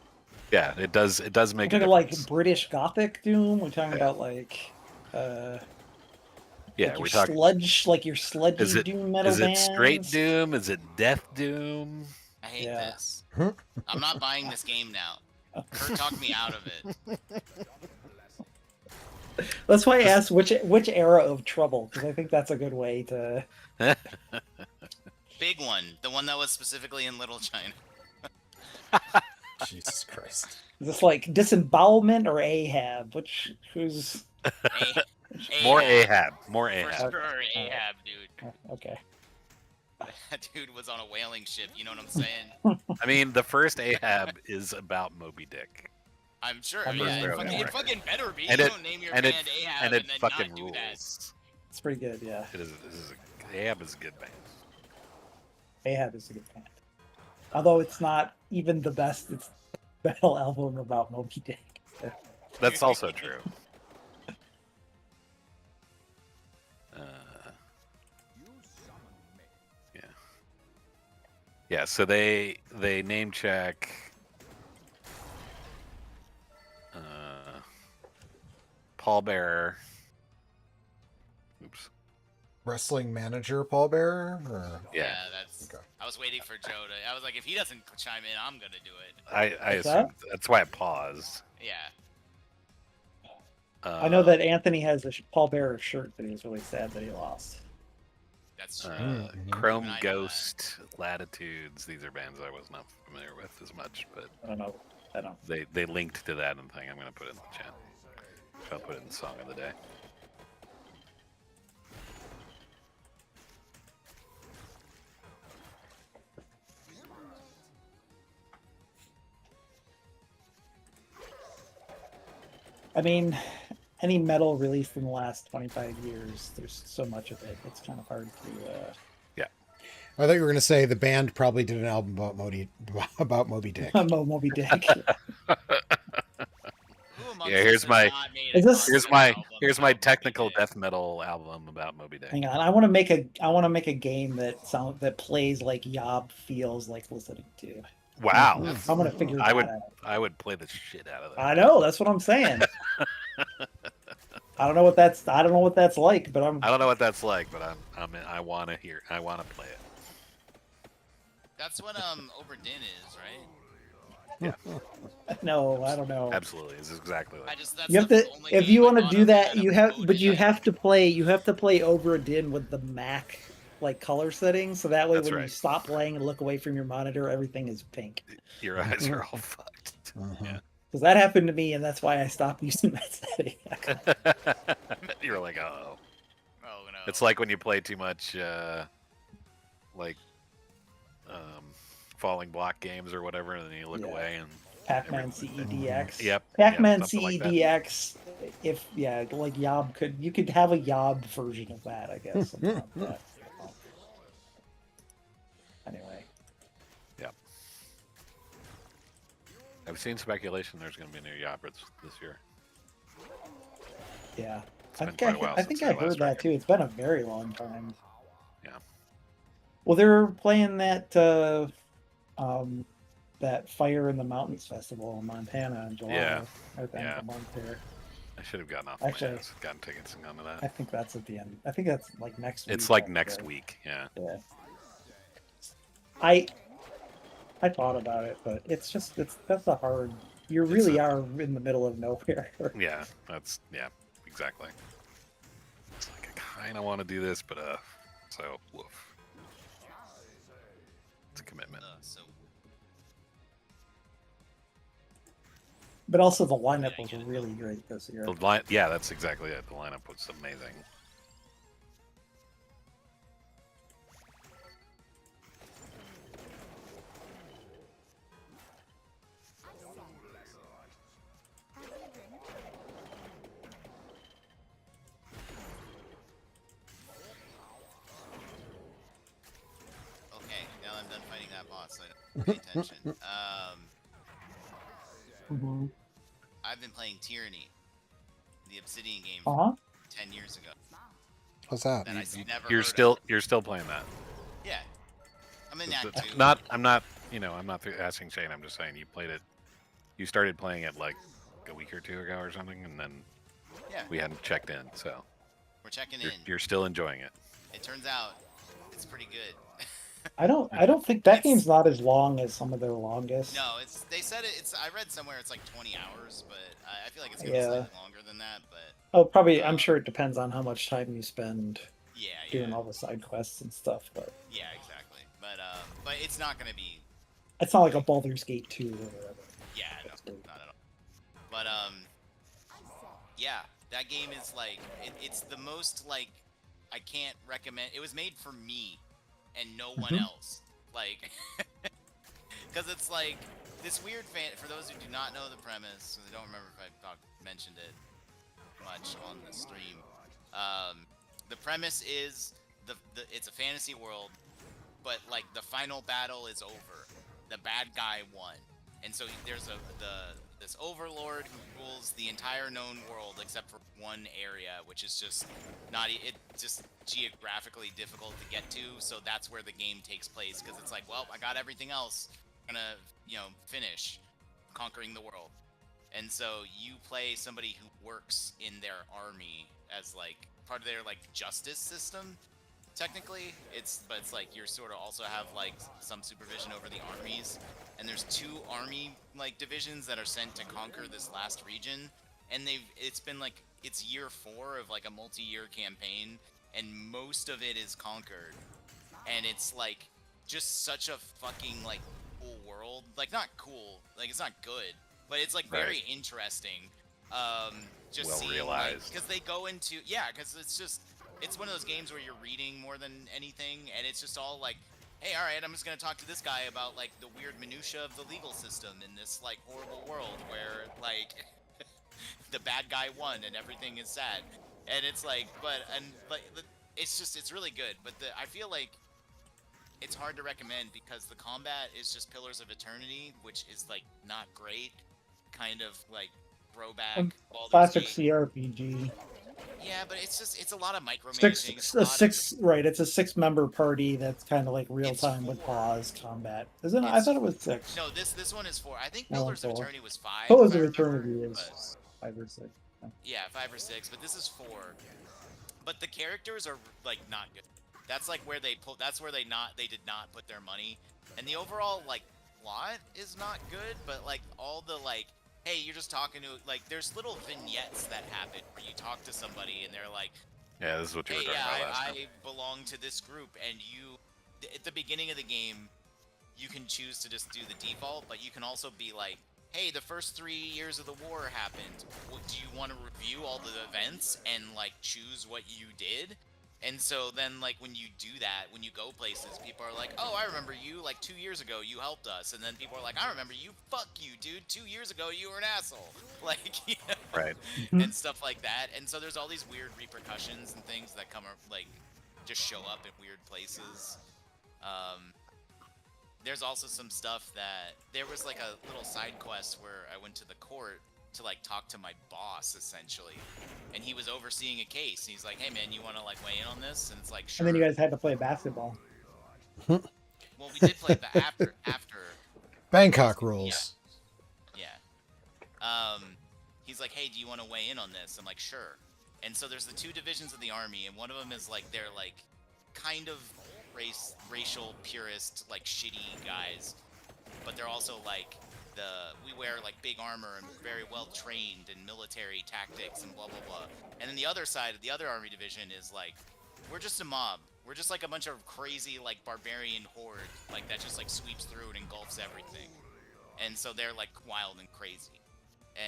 Yeah, it does make We're a talking like difference. British Gothic doom. We're talking about like Yeah, we're talking sludge, like your sludgy doom metal Is it bands. straight doom? Is it death doom? I hate this. I'm not buying this game now. Kurt talked me out of it. That's why I asked which era of Trouble, because I think that's a good way to. Big one, the one that was specifically in Little China. Jesus Christ. Is this like Disembowelment or Ahab? Who's More Ahab. More For Ahab. sure, Ahab, dude. Okay. That dude was on a whaling ship. You know what I'm saying? I mean, the first Ahab is about Moby Dick. I'm sure. I'm Yeah, sure. it fucking better be. And you it- don't name your and band it- Ahab and it then fucking not do rules. that. It's pretty good, yeah. It is. Ahab is a good band. Ahab is a good band. Although it's not even the best. It's metal album about Moby Dick. That's also true. Yeah. Yeah, so they name check pallbearer. Oops. Wrestling manager Paul Bearer? Or... Yeah. That's. Okay. I was waiting for Joe to. I was like, if he doesn't chime in, I'm gonna do it. I What's that? assumed that's why I paused. Yeah. I know that Anthony has a Paul Bearer shirt, but he was really sad that he lost. That's true. Chrome I know that. Ghost, Latitudes. These are bands I was not familiar with as much, but I don't know. I don't. they linked to that and thing. I'm gonna put it in the chat. I'll put it in the song of the day. I mean, any metal released in the last 25 years, there's so much of it. It's kind of hard to. I thought you were going to say the band probably did an album about Moby Dick. Moby Dick. Who amongst Yeah, us here's has my- not made a Is this- content Here's album my about technical Moby Dick? death metal album about Moby Dick. Hang on, I want to make a game that plays like Yob feels like listening to. Wow, I'm gonna figure that out. I would play the shit out of that. I know, that's what I'm saying. I don't know what that's like, but I don't know what that's like, but I want to play it. That's what Oberdin is, right? no, I don't know. Absolutely, it's exactly like. That's You have the to only if game you I want to thought do of that, kind of you have Odin. to play over a din with the Mac like color settings, so that way That's when you right. stop playing and look away from your monitor, everything is pink. Your eyes are all fucked. Uh-huh. Because that happened to me, and that's why I stopped using that setting. You're like, oh. Oh no. It's like when you play too much, falling block games or whatever, and then you look Yeah. away and. Pac-Man CEDX. Yep. Pac-Man something like that. CEDX. Like Yob you could have a Yob version of that, I guess. something like that. Anyway, I've seen speculation there's going to be a new Yabra this year. yeah. It's I been think quite a while I since think their I've heard last that record. too. It's been a very long time. Yeah. Well, they were playing that that Fire in the Mountains festival in Montana in July. Yeah. I think Yeah. a month there. I should have gotten off Actually- my ass, gotten tickets and gone to I that. think that's at the end. I think that's like next week. It's like after. next week. Yeah. Yeah. I thought about it, but that's a hard. You really are in the middle of nowhere. Yeah. Exactly. It's like I kind of want to do this, but so woof. It's a commitment. So But also the lineup was really great this year. Yeah, that's exactly it. The lineup was amazing. okay, now I'm done fighting that boss. So I don't pay attention. Mm-hmm. I've been playing Tyranny, the Obsidian game, Uh huh. 10 years ago. What's that? That I never. You're still playing that. Yeah. I'm in that too. I'm not asking Shane. I'm just saying you played it. You started playing it like a week or two ago or something, and then Yeah. we hadn't checked in. So We're checking you're, in. you're still enjoying it. It turns out it's pretty good. I don't think that game's not as long as some of their longest. No, they said it's. I read somewhere it's like 20 hours, but I feel like it's gonna Yeah. be slightly longer than that. But Oh, probably. I'm sure it depends on how much time you spend yeah, doing all the side quests and stuff. But yeah, exactly. But it's not gonna be. it's not like a Baldur's Gate 2 or whatever. Yeah, no, not at all. But yeah, that game is like it's the most like I can't recommend. It was made for me and no one else. Like, because it's like this weird fan. For those who do not know the premise, I don't remember if I mentioned it much on the stream. The premise is it's a fantasy world, but like the final battle is over. The bad guy won, and so there's the this overlord who rules the entire known world except for one area, which is just not it's just geographically difficult to get to. So that's where the game takes place, because it's like, well, I got everything else. I'm gonna, finish conquering the world. And so you play somebody who works in their army as like part of their like justice system. Technically, but it's like you're sort of also have like some supervision over the armies, and there's 2 army like divisions that are sent to conquer this last region, and it's been like it's year 4 of like a multi-year campaign, and most of it is conquered, and it's like just such a fucking like cool world, like not cool, like it's not good, but it's like very interesting. Just well seeing realized, because they go into because it's one of those games where you're reading more than anything, and it's just all like, hey, all right, I'm just gonna talk to this guy about like the weird minutia of the legal system in this like horrible world where like the bad guy won and everything is sad, and it's like, it's really good, but I feel like it's hard to recommend because the combat is just Pillars of Eternity, which is like not great, kind of like throwback Baldur's Classic Gate. CRPG. Yeah, but it's a lot of micromanaging. It's a 6-member party that's kind of like real time with pause combat. Isn't it? I thought it was 6. No, this one is 4. I think Pillars of Eternity was 5. Pillars of Eternity is 5 or 6. Yeah, 5 or 6, but this is 4. But the characters are like not good. That's like where they did not put their money, and the overall like plot is not good. But like all the like, hey, you're just talking to like, there's little vignettes that happen where you talk to somebody and they're like, yeah, this is what you were hey, talking about last time. I belong to this group, and at the beginning of the game, you can choose to just do the default, but you can also be like, hey, the first 3 years of the war happened. Do you want to review all the events and like choose what you did? And so then, like, when you do that, when you go places, people are like, oh, I remember you, like, 2 years ago, you helped us. And then people are like, I remember you, fuck you, dude, 2 years ago, you were an asshole. Like, Right. and stuff like that. And so there's all these weird repercussions and things that come, like, just show up in weird places. There's also some stuff that, there was, like, a little side quest where I went to the court to like talk to my boss essentially, and he was overseeing a case, and he's like, hey man, you want to like weigh in on this? And it's like, sure. And then you guys had to play basketball. Well, we did play after Bangkok rules. Yeah. He's like, hey, do you want to weigh in on this? I'm like, sure. And so there's the 2 divisions of the army, and one of them is like, they're like kind of racial purist, like shitty guys, but they're also like we wear like big armor and very well trained in military tactics and blah blah blah. And then the other side of the other army division is like, we're just a mob. We're just like a bunch of crazy like barbarian horde like that just like sweeps through and engulfs everything. And so they're like wild and crazy.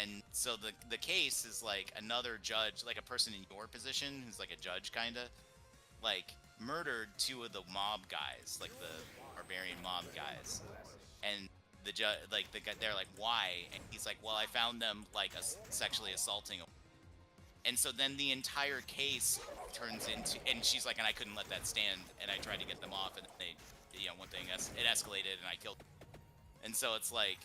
And so the case is like another judge, like a person in your position who's like a judge kinda, like murdered 2 of the mob guys, like the barbarian mob guys. And the judge, like the guy, they're like, why? And he's like, well, I found them like sexually assaulting him. And so then the entire case turns into, and she's like, and I couldn't let that stand, and I tried to get them off, and they, one thing, it escalated, and I killed them. And so it's like,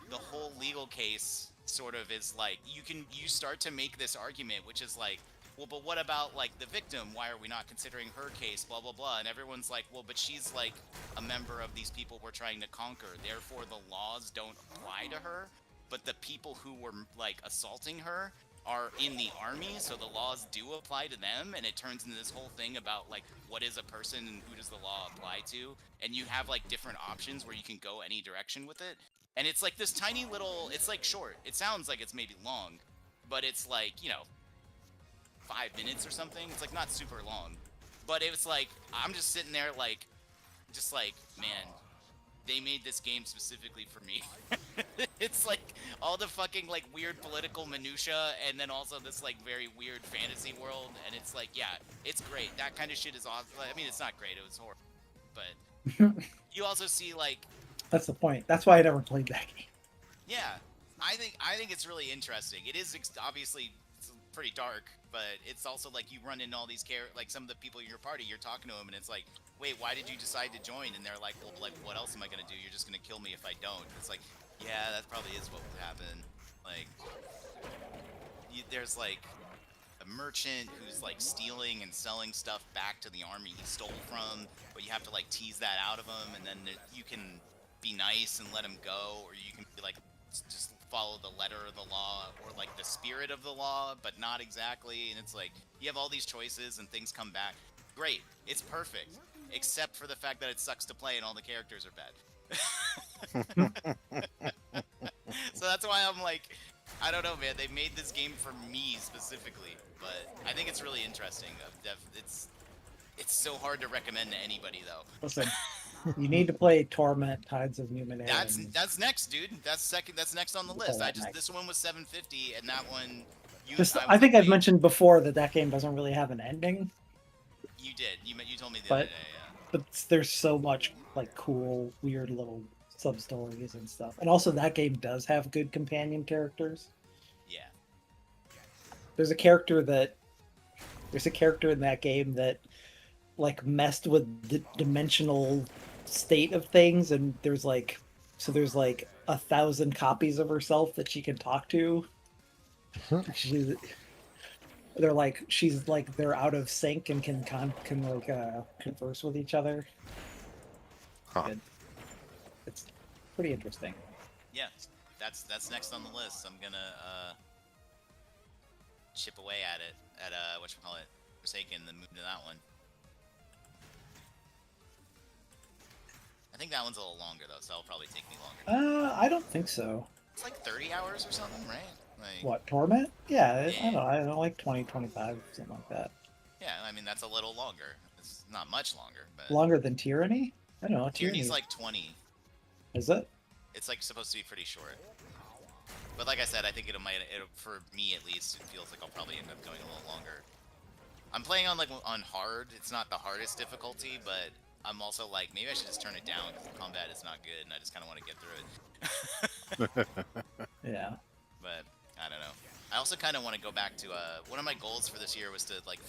the whole legal case sort of is like, you start to make this argument, which is like, well, but what about like the victim? Why are we not considering her case? Blah blah blah. And everyone's like, well, but she's like a member of these people we're trying to conquer. Therefore, the laws don't apply to her. But the people who were like assaulting her are in the army, so the laws do apply to them. And it turns into this whole thing about like, what is a person and who does the law apply to? And you have like different options where you can go any direction with it. And it's like this tiny little, it's like short. It sounds like it's maybe long, but it's like, 5 minutes or something. It's like not super long, but it was like, I'm just sitting there like, just like, man, they made this game specifically for me. It's like all the fucking like weird political minutia, and then also this like very weird fantasy world, and it's like, yeah, it's great. That kind of shit is awesome. I mean, it's not great, it was horrible, but you also see like, that's the point. That's why I never played that game. Yeah, I think it's really interesting. It is obviously pretty dark, but it's also like you run into all these like some of the people in your party, you're talking to them, and it's like, wait, why did you decide to join? And they're like, well, like, what else am I gonna do? You're just gonna kill me if I don't. It's like, yeah, that probably is what would happen. Like, there's like a merchant who's like stealing and selling stuff back to the army he stole from, but you have to like tease that out of him, and then you can be nice and let him go, or you can be like, just follow the letter of the law, or like the spirit of the law, but not exactly. And it's like, you have all these choices and things come back. Great, it's perfect, except for the fact that it sucks to play and all the characters are bad. So that's why I'm like, I don't know, man. They made this game for me specifically, but I think it's really interesting. It's so hard to recommend to anybody, though. Listen, you need to play Torment: Tides of Numenera. That's next, dude. That's next on the We'll list. play that next. This one was $7.50, and that one. I think I've mentioned before that game doesn't really have an ending. You did. You told me the But- other day. Yeah. But there's so much like cool, weird little sub stories and stuff. And also, that game does have good companion characters. Yeah. There's a character in that game that like messed with the dimensional state of things, and there's like 1,000 copies of herself that she can talk to. They're out of sync and can converse with each other. Huh. It's pretty interesting. Yeah. That's next on the list. I'm gonna chip away at it at whatchamacallit, Forsaken, then move to that one. I think that one's a little longer though, so it'll probably take me longer. I don't think so. It's like 30 hours or something, right? Like, What, Torment? Yeah, Yeah. I don't know, like 20, 25, something like that. yeah, I mean that's a little longer. It's not much longer, but Longer than Tyranny? I don't know. Tyranny's like 20. Is it? It's like supposed to be pretty short. But like I said, I think it'll for me at least, it feels like I'll probably end up going a little longer. I'm playing on hard. It's not the hardest difficulty, but I'm also like, maybe I should just turn it down because the combat is not good, and I just kind of want to get through it. Yeah. But I don't know. I also kind of want to go back to one of my goals for this year was to like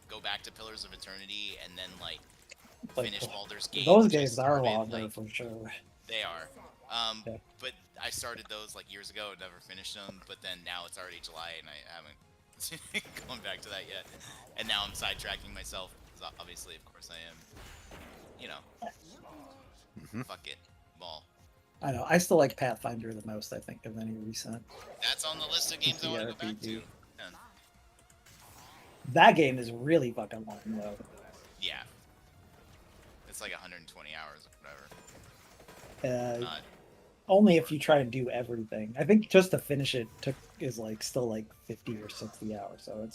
go back to Pillars of Eternity and then like finish Baldur's Gate. Those which I games are started, longer like, for sure. They are. Yeah. But I started those like years ago and never finished them. But then now it's already July and I haven't gone back to that yet. And now I'm sidetracking myself because obviously, of course, I am. You know, fuck it, ball. I know. I still like Pathfinder the most, I think, of any recent. That's on the list of games I want to go back to. TTRPG. Yeah. That game is really fucking long, though. Yeah. It's like 120 hours or whatever. Not Only if you try and do everything. I think just to finish it is still like 50 or 60 hours. So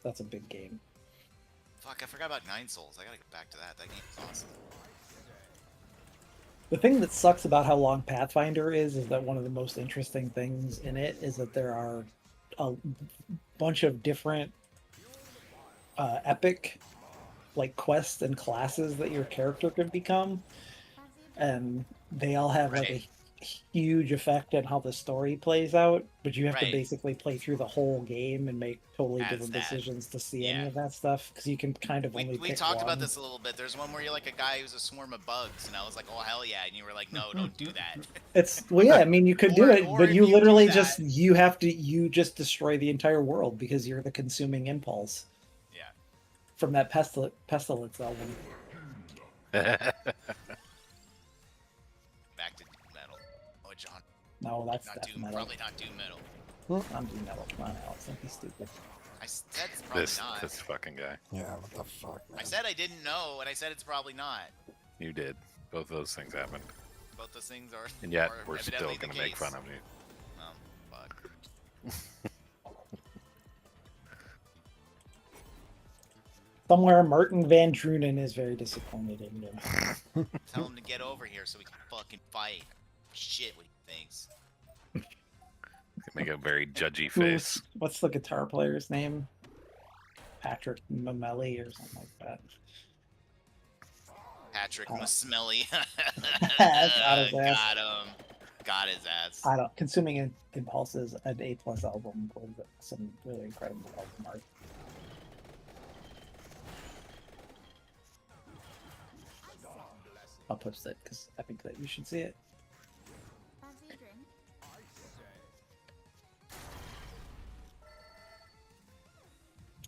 that's a big game. fuck, I forgot about Nine Souls. I gotta get back to that. That game is awesome. The thing that sucks about how long Pathfinder is that one of the most interesting things in it is that there are a bunch of different epic like quests and classes that your character can become, and they all have like a huge effect on how the story plays out, but you have to basically play through the whole game and make totally different decisions to see any of that stuff, because you can kind of only we pick talked one. about this a little bit. There's one where you're like a guy who's a swarm of bugs, and I was like, oh hell yeah, and you were like, no, don't do that. It's yeah, I mean you could do it, Or but if you you literally do that- you just destroy the entire world because you're the consuming impulse. Yeah. From that pestilence album. Back to Doom Metal. Oh, John. No, that's Not death Doom. metal. Probably not Doom Metal. I'm Doom Metal. Come on, Alex, don't be stupid. I said it's probably not. This fucking guy. Yeah, what the fuck, man? I said I didn't know, and I said it's probably not. You did. Both those things happened. Both those things are. And yet, are we're still evidently the going to make case. fun of you. Fuck. Somewhere Martin Van Drunen is very disappointed in you. Tell him to get over here so we can fucking fight. Shit, what he thinks. Make a very judgy face. What's the guitar player's name? Patrick Mamelli or something like that. Patrick Musmelly. Got his ass. Got him. Got his ass. I don't. Consuming Impulses, an A+ album with some really incredible album art. I'll post it because I think that you should see it.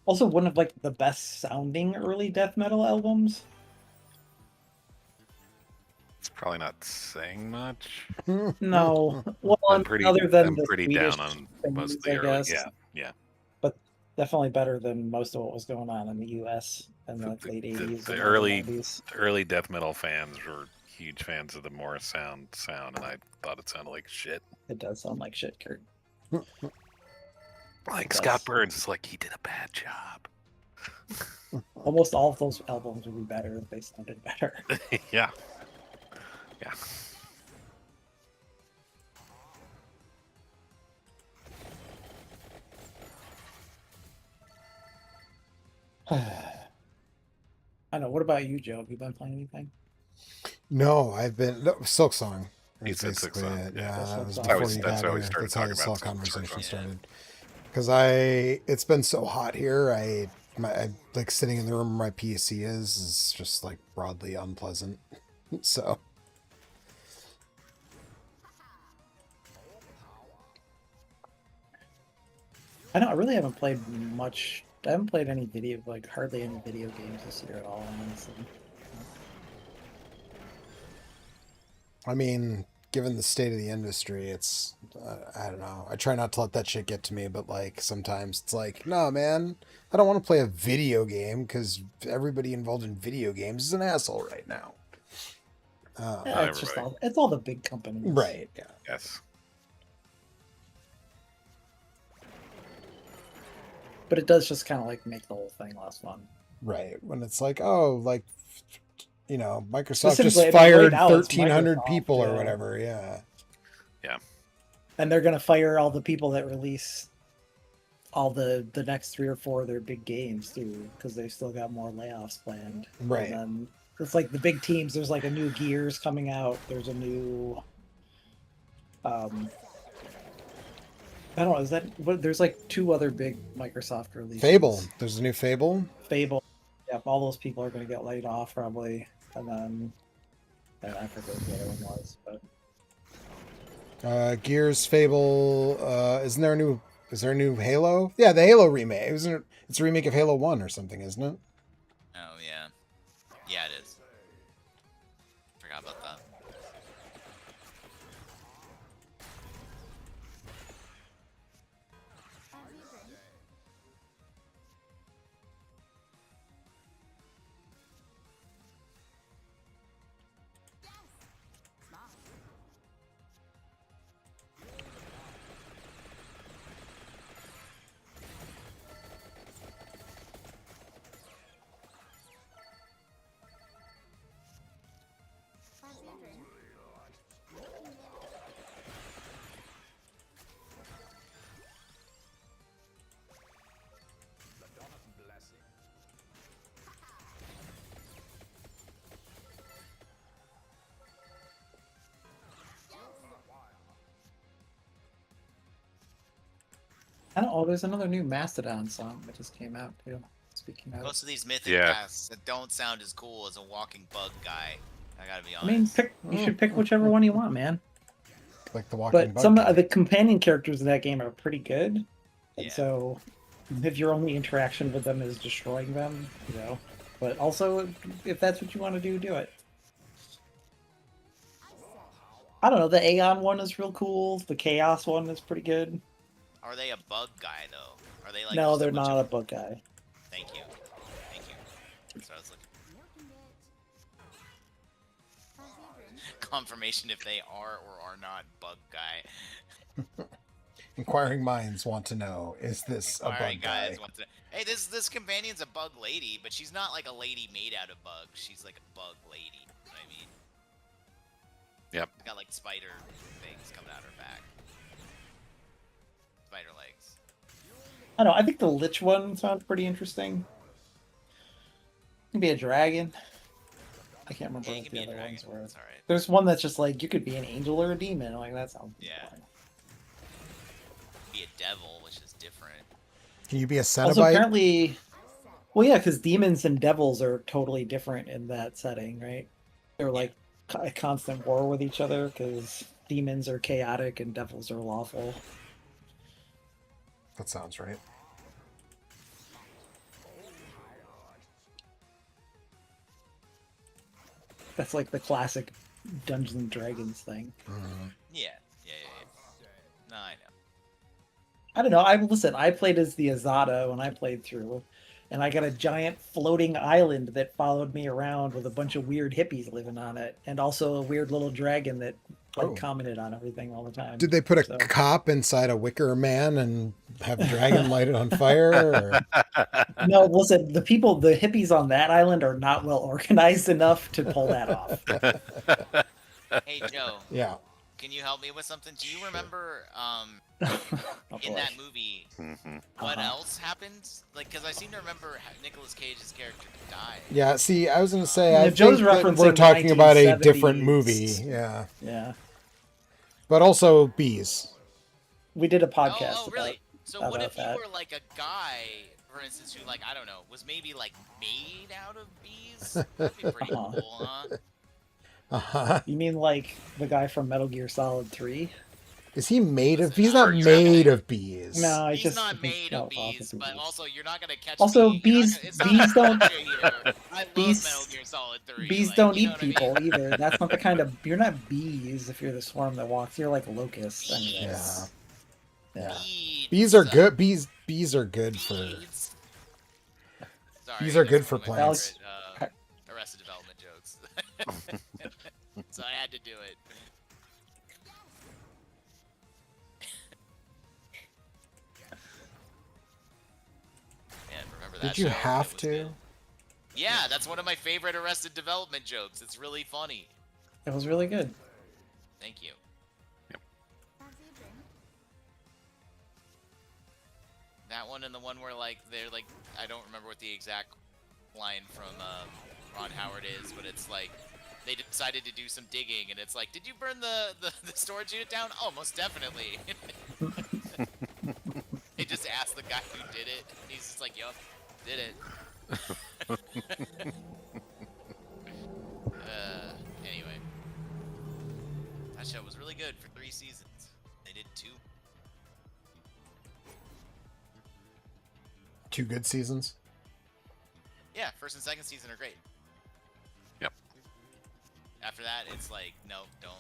Also, one of like the best sounding early death metal albums. It's probably not saying much. No, well, I'm pretty, other than I'm the pretty Swedish down on things, most of the I early. guess. Yeah. But definitely better than most of what was going on in the U.S. in the late '80s. The and early 90s. early death metal fans were huge fans of the Morris sound, and I thought it sounded like shit. It does sound like shit, Kurt. Like It Scott does. Burns is like, he did a bad job. Almost all of those albums would be better if they sounded better. Yeah. I know. What about you, Joe? Have you been playing anything? No, I've been Silk Song. He is said Silk basically Song, it. yeah. Yeah, That's that was how before we- you that's got how we here. started That's how talking this whole about Silk conversation Song. started. Because it's been so hot here. I like sitting in the room where my PC is just like broadly unpleasant. So I know. I really haven't played much. I haven't played any hardly any video games this year at all, honestly. I mean, given the state of the industry, it's I don't know. I try not to let that shit get to me, but like sometimes it's like, no, man, I don't want to play a video game because everybody involved in video games is an asshole right now. Yeah, it's just it's all the big companies, Right. Yeah. Yes. But it does just kind of like make the whole thing less fun. Right. When it's like, oh, like, Microsoft just Specifically, I mean, fired right now it's 1,300 Microsoft, people or yeah. whatever. Yeah. And they're gonna fire all the people that release all the next 3 or 4 of their big games too, because they still got more layoffs planned. Right. And then it's like the big teams. There's like a new Gears coming out. There's a new. I don't know. Is that what? There's like 2 other big Microsoft releases. Fable. There's a new Fable. Fable. Yep. All those people are gonna get laid off probably, and then I forget what the other one was, but. Gears, Fable. Is there a new Halo? Yeah, the Halo remake. It's a remake of Halo 1 or something, isn't it? Oh yeah, yeah it is. Forgot about that. I don't know. There's another new Mastodon song that just came out too. Speaking of, Most of these mythic Yeah. paths that don't sound as cool as a walking bug guy. I gotta be I honest. mean, you should pick whichever one you want, man. Like the Walking But Bug. some game. of the companion characters in that game are pretty good, and Yeah. so if your only interaction with them is destroying them, But also, if that's what you want to do, do it. I don't know. The Aeon one is real cool. The Chaos one is pretty good. Are they a bug guy though? Are they like? No, just they're bunch not a of- bug guy. Thank you. Thank you. That's what I was looking. Confirmation if they are or are not bug guy. Inquiring minds want to know: is this a Alright, bug guy? guys. Hey, this companion's a bug lady, but she's not like a lady made out of bugs. She's like a bug lady. You know what I mean? Yep. She's got like spider things coming out her back. Spider legs. I don't know. I think the Lich one sounds pretty interesting. You can be a dragon. I can't remember Yeah, you what can the be a other dragon. ones were. That's alright. There's one that's just like you could be an angel or a demon. Like that sounds. Yeah. fun. Be a devil, which is different. Can you be a Also, Cenobite? apparently, well, yeah, because demons and devils are totally different in that setting, right? They're like at constant war with each other because demons are chaotic and devils are lawful. That sounds right. That's like the classic Dungeons and Dragons thing. Yeah. No, I know. I don't know. I played as the Azada when I played through, and I got a giant floating island that followed me around with a bunch of weird hippies living on it, and also a weird little dragon that commented on everything all the time. Did they put a cop inside a wicker man and have the dragon light it on fire? Or... No, listen, the hippies on that island are not well organized enough to pull that off. Hey, Joe. Yeah. Can you help me with something? Do you remember in boy. that movie what else happened? Like, because I seem to remember Nicolas Cage's character died. Yeah, see, I was going to say, I Joe's think that referencing we're talking about a 1970s. different movie. Yeah. Yeah. But also bees. We did a podcast. Oh, really? So what about if you that. were like a guy, for instance, who, like, I don't know, was maybe like made out of bees? That'd be pretty cool, huh? You mean like the guy from Metal Gear Solid 3? Is he made of? Listen, He's not you're made of bees. No, He's not made of bees, but bees. also you're not gonna catch Also, me. bees- It's not bees like don't- here. I bees- love Metal Gear Solid 3. Bees like, don't you know eat what I mean? people either. That's not the kind of you're not bees if you're the swarm that walks. You're like locusts. Anyways. Yeah. Bees are good. Bees are good for. Bees. Sorry, Bees are good that's for one of my plants. favorite, Arrested Development jokes. So I had to do it. Man, remember that Did you show? have It was to? good. Yeah, that's one of my favorite Arrested Development jokes. It's really funny. It was really good. Thank you. That one and the one where like they're like I don't remember what the exact line from Ron Howard is, but it's like they decided to do some digging and it's like, did you burn the storage unit down? Oh, most definitely. They just asked the guy who did it. And he's just like, yup, did it. Anyway. That show was really good for 3 seasons. They did 2. 2 good seasons. Yeah, first and second season are great. Yep. After that, it's like, no, don't.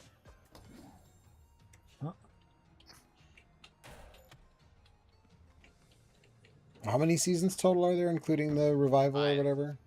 How many seasons total are there, including the revival 5. or whatever?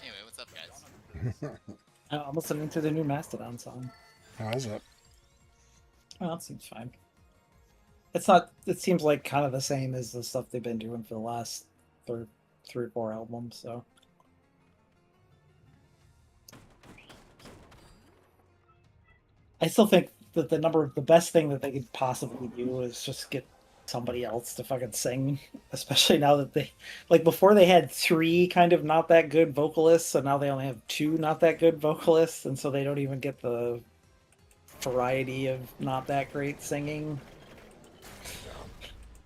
Anyway, what's up, guys? I'm listening to the new Mastodon song. How is it? Oh, that seems fine. It's not. It seems like kind of the same as the stuff they've been doing for the last 3 or 4 albums. So. I still think that the best thing that they could possibly do is just get somebody else to fucking sing, especially now that they, like, before they had 3 kind of not that good vocalists, so now they only have 2 not that good vocalists, and so they don't even get the variety of not that great singing.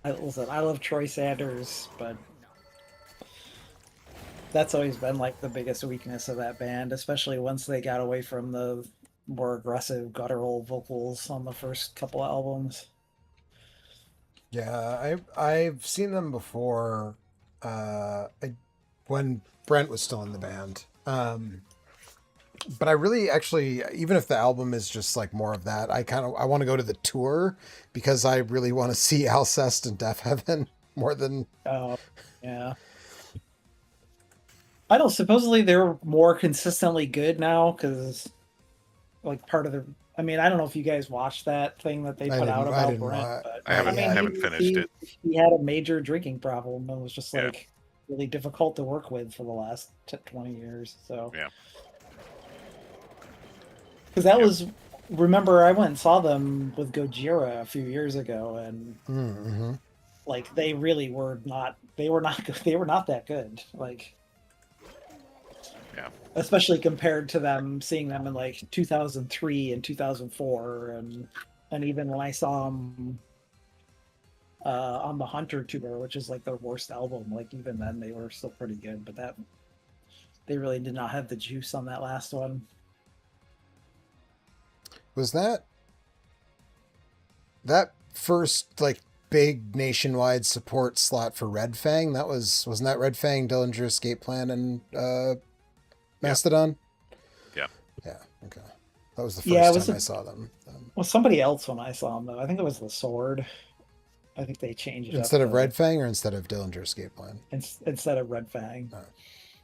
Listen, I love Troy Sanders, but that's always been like the biggest weakness of that band, especially once they got away from the more aggressive guttural vocals on the first couple albums. Yeah, I've seen them before when Brent was still in the band. But I really actually, even if the album is just like more of that, I want to go to the tour because I really want to see Alcest and Deaf Heaven more than. Oh, yeah. I don't. Supposedly they're more consistently good now because, like, part of the. I mean, I don't know if you guys watched that thing that they put out about Brent. But, I haven't finished it. He had a major drinking problem and was just Yeah. like really difficult to work with for the last 20 years. So Yeah. because that was. Remember, I went and saw them with Gojira a few years ago, and Mm-hmm. like they really were not. They were not that good. Like. Yeah. Especially compared to them seeing them in like 2003 and 2004, and even when I saw them on the Hunter tour, which is like their worst album, like even then they were still pretty good, but that they really did not have the juice on that last one. Was that first like big nationwide support slot for Red Fang? Wasn't that Red Fang, Dillinger Escape Plan, and Mastodon? Yeah. Yeah. Okay. That was the first time I saw them. Well, somebody else when I saw them though. I think it was the Sword. I think they changed it instead up of Red Fang or instead of Dillinger Escape Plan. Instead of Red Fang, Oh.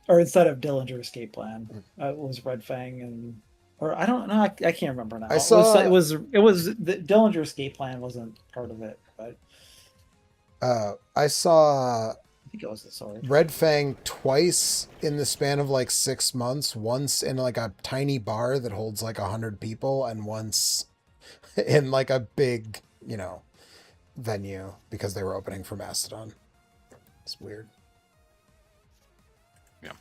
or instead of Dillinger Escape Plan, it was Red Fang and. Or I don't know. I can't remember now. I saw it was the Dillinger Escape Plan wasn't part of it, but I saw I think it was the Sword. Red Fang twice in the span of like 6 months. Once in like a tiny bar that holds like 100 people, and once in like a big, venue because they were opening for Mastodon. It's weird. Yeah.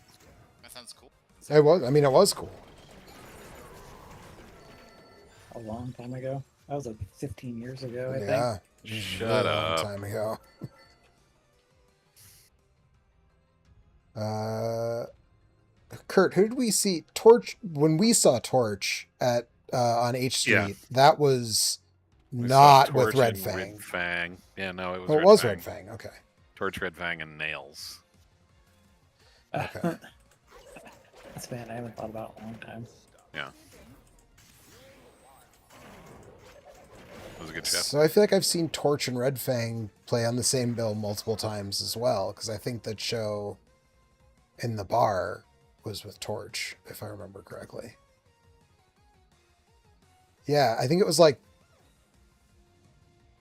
That sounds cool. It was cool. A long time ago. That was like 15 years ago, I think. Yeah. Shut up. Long time ago. Kurt, who did we see? Torch. When we saw Torch at on H Street, Yeah. that was We not saw with Torch Red and Fang. Red Fang. Yeah, no, it was. Oh, it Red was Fang. Red Fang. Okay. Torch, Red Fang, and Nails. Okay. That's a band I haven't thought about in a long time. Yeah. It was a good show. So I feel like I've seen Torch and Red Fang play on the same bill multiple times as well, because I think that show in the bar was with Torch, if I remember correctly. Yeah, I think it was like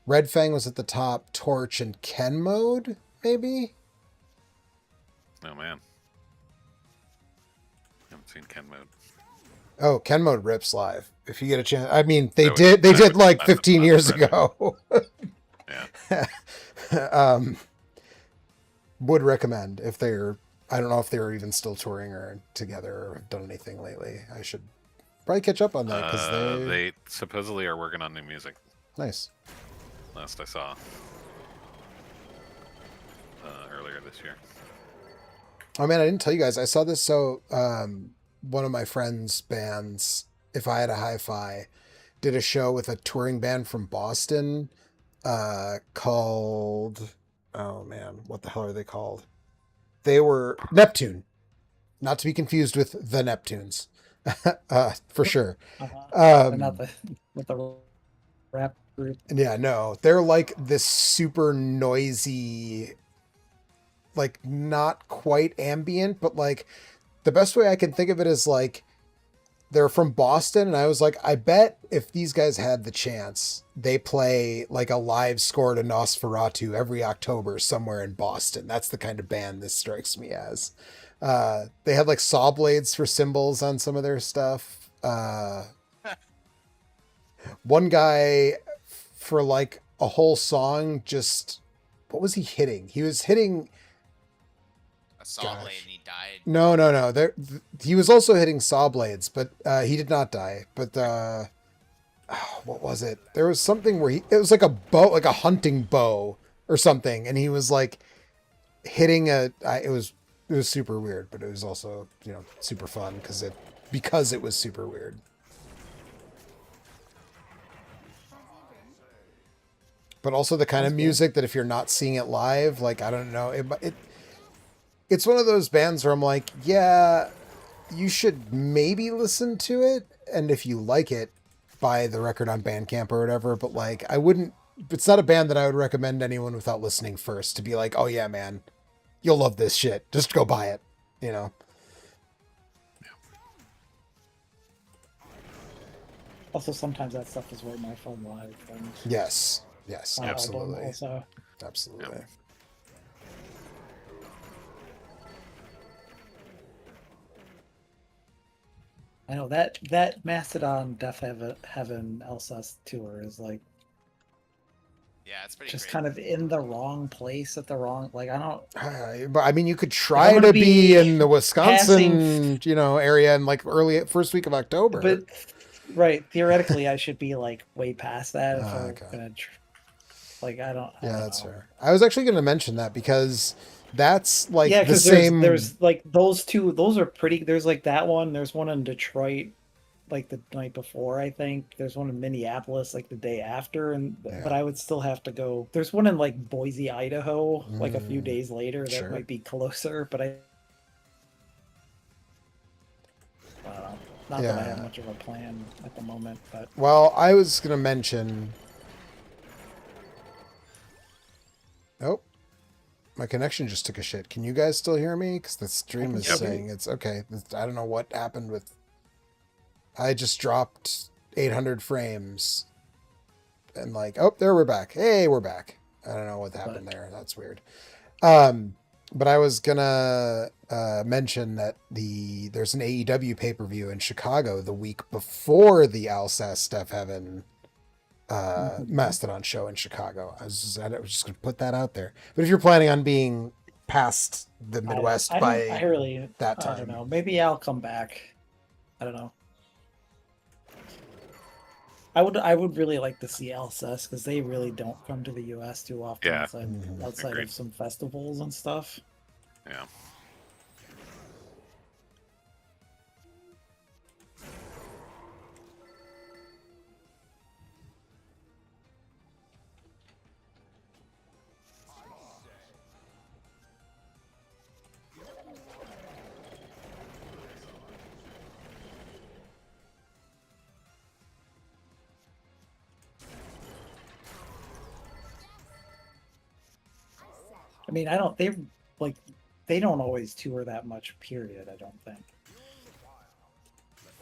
Red Fang was at the top, Torch and Ken Mode, maybe? Oh man. Haven't seen Ken Mode. Oh, Ken Mode rips live. If you get a chance. I mean, they That did would- like that 15 would- years that ago. Yeah. Would recommend if they're, I don't know if they're even still touring or together or have done anything lately. I should probably catch up on that because They supposedly are working on new music. nice. Last I saw. Earlier this year. Oh man, I didn't tell you guys. I saw this. So one of my friends' bands, If I Had a Hi-Fi, did a show with a touring band from Boston called, oh man, what the hell are they called? They were Neptune, not to be confused with the Neptunes, for sure. But not with the rap group. Yeah, no, they're like this super noisy, like not quite ambient, but like the best way I can think of it is like they're from Boston, and I was like, I bet if these guys had the chance, they play like a live score to Nosferatu every October somewhere in Boston. That's the kind of band this strikes me as. They had like saw blades for cymbals on some of their stuff. One guy for like a whole song just, what was he hitting? He was hitting, A saw Gosh. blade and he died. no. He was also hitting saw blades, but he did not die. But what was it? There was something where it was like a bow, like a hunting bow or something, and he was like hitting it was super weird, but it was also, super fun because it was super weird. But also the kind of music that if you're not seeing it live, like, I don't know, it's one of those bands where I'm like, yeah, you should maybe listen to it, and if you like it, buy the record on Bandcamp or whatever, but like, it's not a band that I would recommend anyone without listening first to be like, oh yeah, man, you'll love this shit. Just go buy it, Also, sometimes that stuff is way more fun live than Yes, on album absolutely. also. Absolutely. I know that Mastodon Death Heaven LSS tour is like Yeah, it's pretty just great. kind of in the wrong place at the wrong, like, I don't. But I mean, you could try I'm to gonna be be in the Wisconsin, passing area in like early first week of October. But right, theoretically, I should be like way past that if I'm Okay. gonna. Like, I don't. I Yeah, don't that's know. fair. I was actually going to mention that because that's like Yeah, the because same. there's like those two. Those are pretty. There's like that one. There's one in Detroit, like the night before. I think there's one in Minneapolis, like the day after. And Yeah. but I would still have to go. There's one in like Boise, Idaho, like a few Mm, days later. That sure. might be closer, but I. Not that I have Yeah. much of a plan at the moment, but Well, I was going to mention. Oh, my connection just took a shit. Can you guys still hear me? Because the stream can is still hear saying it's okay. I don't know what happened with. I just dropped 800 frames. And like, oh, there we're back. Hey, we're back. I don't know what happened there. That's weird. But I was gonna mention that there's an AEW pay-per-view in Chicago the week before the Alsace Death Heaven Mastodon show in Chicago. I was just gonna put that out there. But if you're planning on being past the Midwest I by really that I time, don't know. Maybe I'll come back. I don't know. I would really like to see LSS because they really don't come to the U.S. too often Yeah. outside Agreed. of some festivals and stuff. Yeah. I mean, they don't always tour that much. Period. I don't think.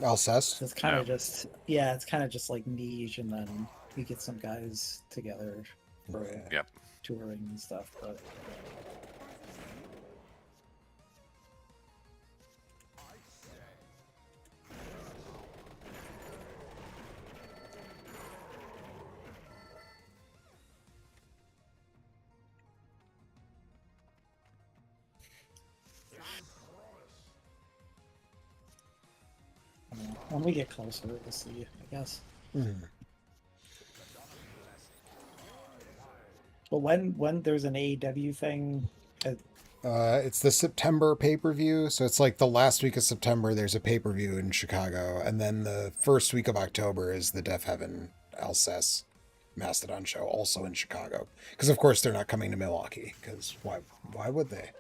Alsace. It's kind of Yeah. just it's kind of just like niche, and then we get some guys together for Yep. touring and stuff. But I don't know. When we get closer, we'll see. I guess. Mhm. But when there's an AEW thing, It's the September pay-per-view, so it's like the last week of September there's a pay-per-view in Chicago, and then the first week of October is the Death Heaven Alsace Mastodon show, also in Chicago. Because of course they're not coming to Milwaukee, because why would they?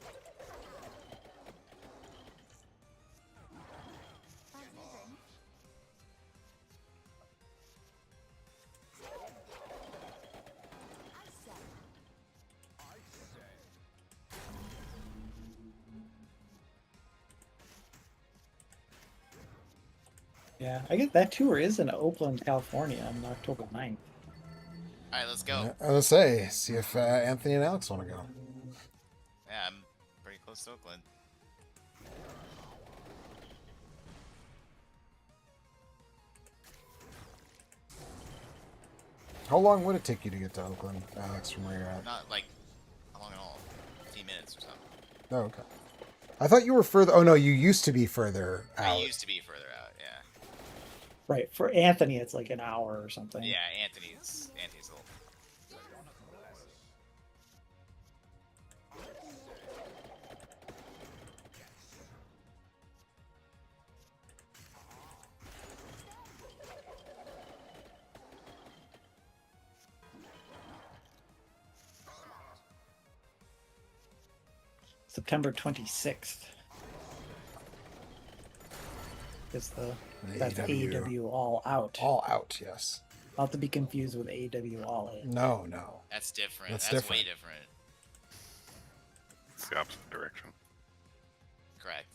yeah, I guess that tour is in Oakland, California, on October 9th. All right, let's go. I was gonna say, see if Anthony and Alex want to go. Yeah, I'm pretty close to Oakland. How long would it take you to get to Oakland, Alex, from where you're at? Not like how long at all. 15 minutes or something. Oh, okay. I thought you were further. Oh no, you used to be further out. I used to be further out. Yeah. Right. For Anthony, it's like an hour or something. Yeah. Anthony's a little. September 26th is that's AEW All Out. All Out, yes. Not to be confused with AEW All In. No, no. That's different. That's That's different. way different. It's the opposite direction. Correct.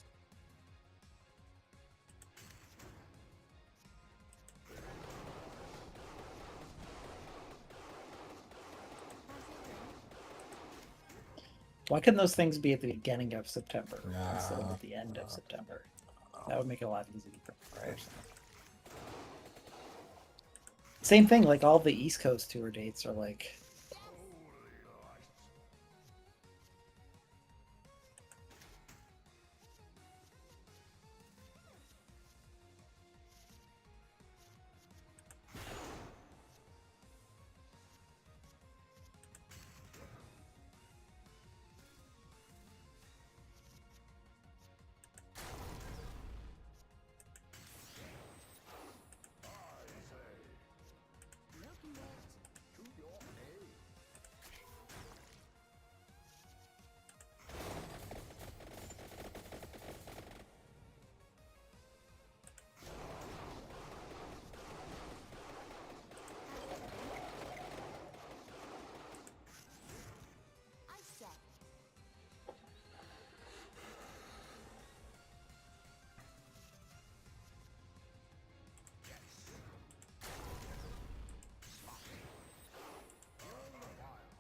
Why couldn't those things be at the beginning of September Yeah. instead of at the end of September? That would make it a lot easier. Right. Same thing, like all the East Coast tour dates are like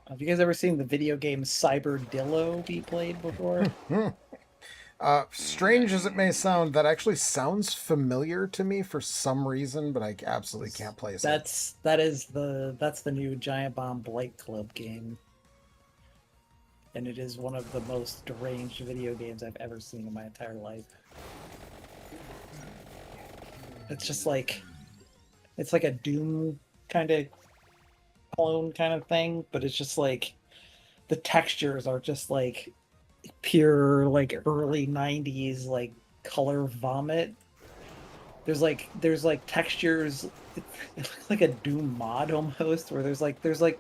have you guys ever seen the video game Cyberdillo be played before? Strange as it may sound, that actually sounds familiar to me for some reason, but I absolutely can't place it. That's the new Giant Bomb Blight Club game. And it is one of the most deranged video games I've ever seen in my entire life. It's just like it's like a Doom kind of clone kind of thing, but it's just like the textures are just like pure like early 90s like color vomit. There's like textures. It looks like a Doom mod almost, where there's like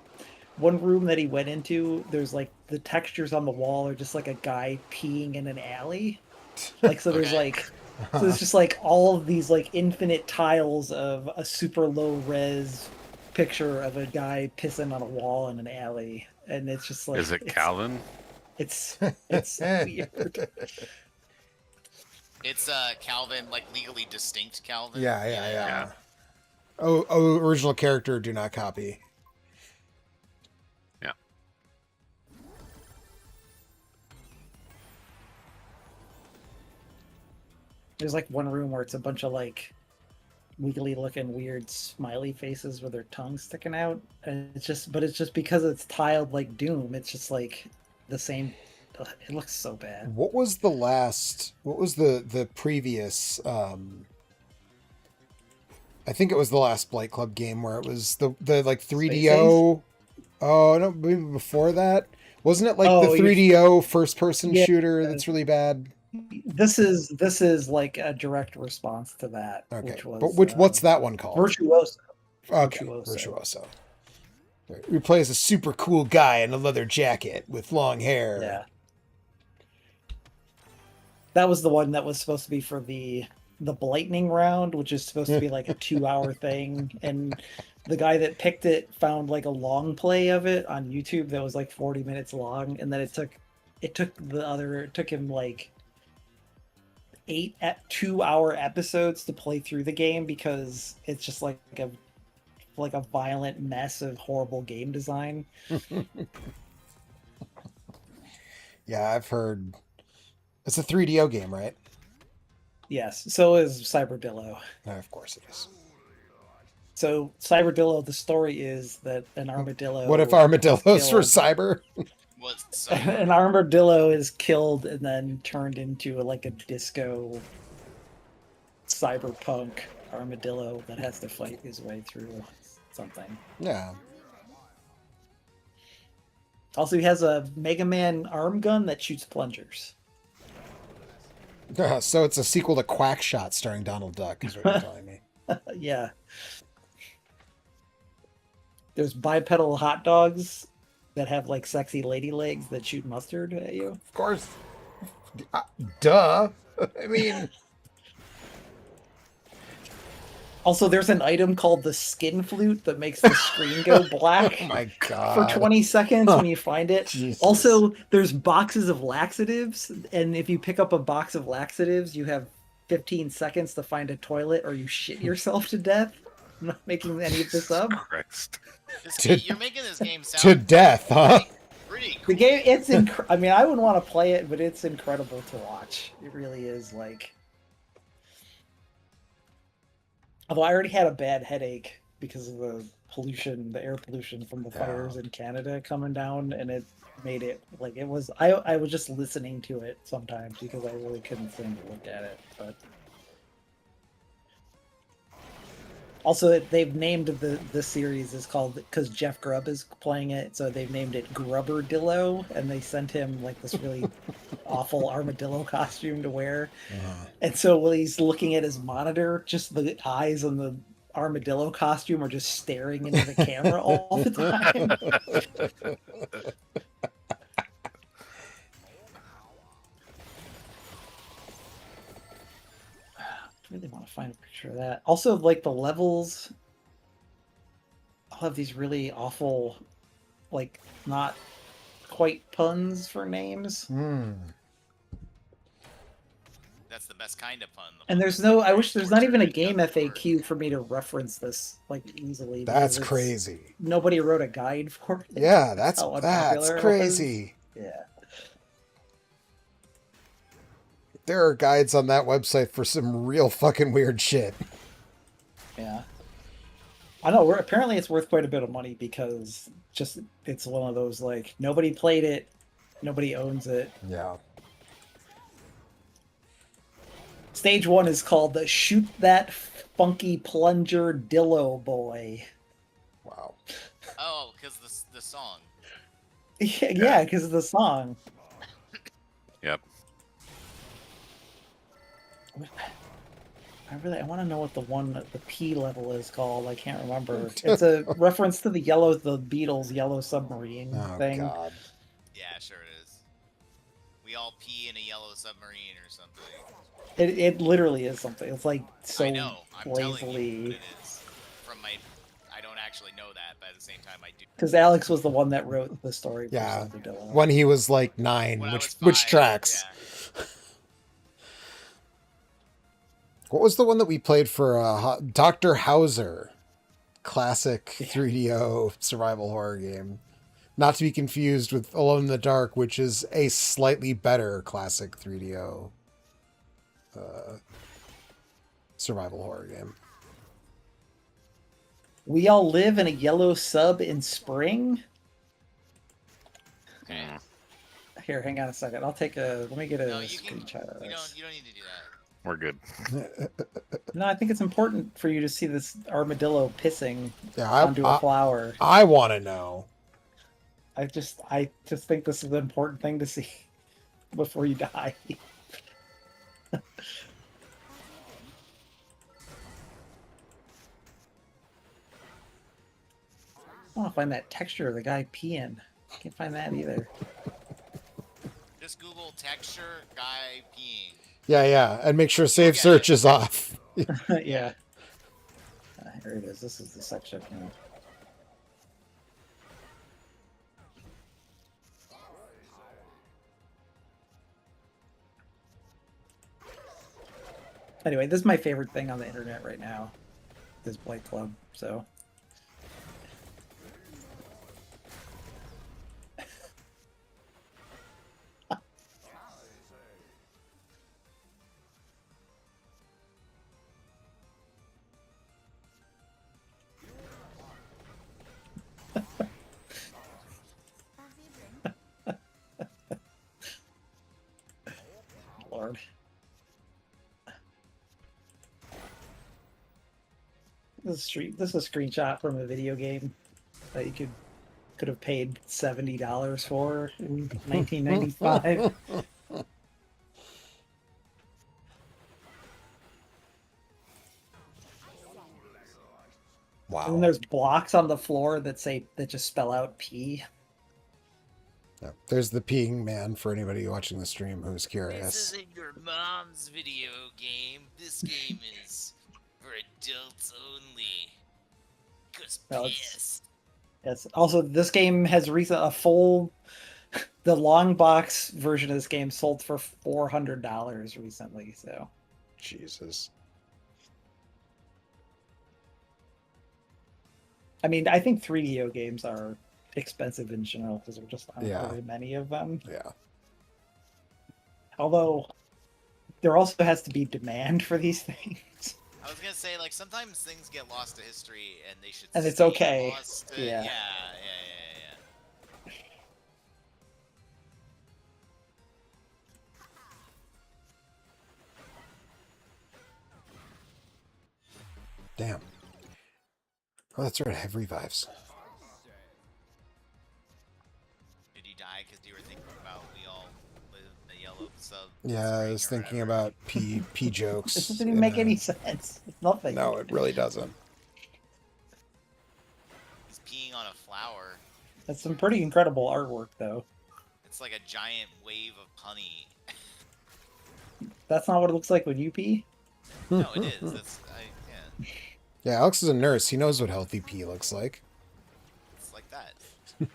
one room that he went into, there's like the textures on the wall are just like a guy peeing in an alley. Like so there's Okay. so there's just like all of these like infinite tiles of a super low res picture of a guy pissing on a wall in an alley, and it's just like Is it Calvin? It's weird. It's Calvin, like legally distinct Calvin. Yeah. Oh, original character, do not copy. Yeah. There's like one room where it's a bunch of like wiggly looking weird smiley faces with their tongues sticking out, and it's just because it's tiled like Doom, it's just like the same. It looks so bad. What was the previous I think it was the last Blight Club game where it was the like 3DO. Oh no, maybe before that. Wasn't it like the 3DO first person shooter that's really bad? This is like a direct response to that. Okay. Which was, but what's that one called? Virtuoso. Okay. Virtuoso. We play as a super cool guy in a leather jacket with long hair. Yeah. That was the one that was supposed to be for the Blightning round, which is supposed to be like a 2-hour thing, and the guy that picked it found like a long play of it on YouTube that was like 40 minutes long, and then it took him like 8 2-hour episodes to play through the game, because it's just like a violent mess of horrible game design. Yeah, I've heard. It's a 3DO game, right? Yes, so is Cyberdillo. Of course it is. So Cyberdillo, the story is that an armadillo. What if armadillos were killed- cyber? What's An armadillo is killed and then turned into like a disco cyberpunk armadillo that has to fight his way through something. Yeah. Also, he has a Mega Man arm gun that shoots plungers. So it's a sequel to Quackshot starring Donald Duck, is what you're telling me. Yeah. There's bipedal hot dogs that have like sexy lady legs that shoot mustard at you. Of course. Duh. I mean, Also, there's an item called the skin flute that makes the screen go black oh my god. for 20 seconds when you find it. Jesus. Also, there's boxes of laxatives, and if you pick up a box of laxatives, you have 15 seconds to find a toilet or you shit yourself to death. I'm not making any of this up. Christ. you're making this game To sound death, huh? pretty cool. The game, I mean, I wouldn't want to play it, but it's incredible to watch. It really is, like... Although I already had a bad headache because of the pollution, the air pollution from the fires in Canada coming down, and it made it, like, it was... I was just listening to it sometimes because I really couldn't stand to look at it, but... Also, they've named the series is called, because Jeff Grubb is playing it, so they've named it Grubberdillo, and they sent him like this really awful armadillo costume to wear. And so when he's looking at his monitor, just the eyes on the armadillo costume are just staring into the camera all the time. I really want to find a picture of that. Also, like the levels all have these really awful, like not quite puns for names. That's the best kind of pun. And there's no, I wish there's not even a game FAQ for me to reference this like easily. That's crazy. Nobody wrote a guide for it. Yeah, that's how unpopular it was. crazy. Yeah. There are guides on that website for some real fucking weird shit. Yeah. I know, apparently it's worth quite a bit of money because just it's one of those like nobody played it, nobody owns it. Yeah. Stage 1 is called the Shoot That Funky Plunger Dillo Boy. Wow. Oh, because the song. Yeah, because of the song. Yep. I want to know what the P level is called. I can't remember. It's a reference to the Beatles' Yellow Submarine thing. God. Yeah, sure it is. We all pee in a yellow submarine or something. It literally is something. It's like so I know. I'm telling lazily. you what it is. From my, I don't actually know that, but at the same time I do. Because Alex was the one that wrote the story. Yeah. For Dillo. When he was like 9, When I was which 5, tracks? yeah. What was the one that we played for Dr. Hauser? Classic 3DO survival horror game. Not to be confused with Alone in the Dark, which is a slightly better classic 3DO survival horror game. We all live in a yellow sub in spring. Okay. Here, hang on a second. Let me get a No, you can. screenshot of You this. don't need to do that. We're good. No, I think it's important for you to see this armadillo pissing Yeah, onto a flower. I want to know. I just think this is an important thing to see before you die. I want to find that texture of the guy peeing. Can't find that either. Just Google texture guy peeing. Yeah, and make sure save Okay. search is off. Yeah. Here it is. This is the section. Yeah. Anyway, this is my favorite thing on the internet right now. This Blight Club. So. This is a screenshot from a video game that you could have paid $70 for in 1995. Wow. And then there's blocks on the floor that just spell out P. No, there's the peeing man for anybody watching the stream who's This curious. isn't your mom's video game. This game is for adults only. 'Cause No, piss. Yes. Also, this game has the long box version of this game sold for $400 recently. So Jesus. I mean, I think 3DO games are expensive in general because there just aren't Yeah. very many of them. Yeah. Although there also has to be demand for these things. I was gonna say, like, sometimes things get lost to history, and they should. And it's stay okay. Lost to, Yeah. yeah. Damn. Oh, that's right. I have revives. Did you die because you were thinking about we all live in the yellow sub? Yeah, I was spring or thinking whatever? about pee jokes. This doesn't even make any sense. It's nothing. No, it really doesn't. He's peeing on a flower. That's some pretty incredible artwork, though. It's like a giant wave of honey. That's not what it looks like when you pee. No, it is. Yeah. Yeah, Alex is a nurse. He knows what healthy pee looks like. It's like that. It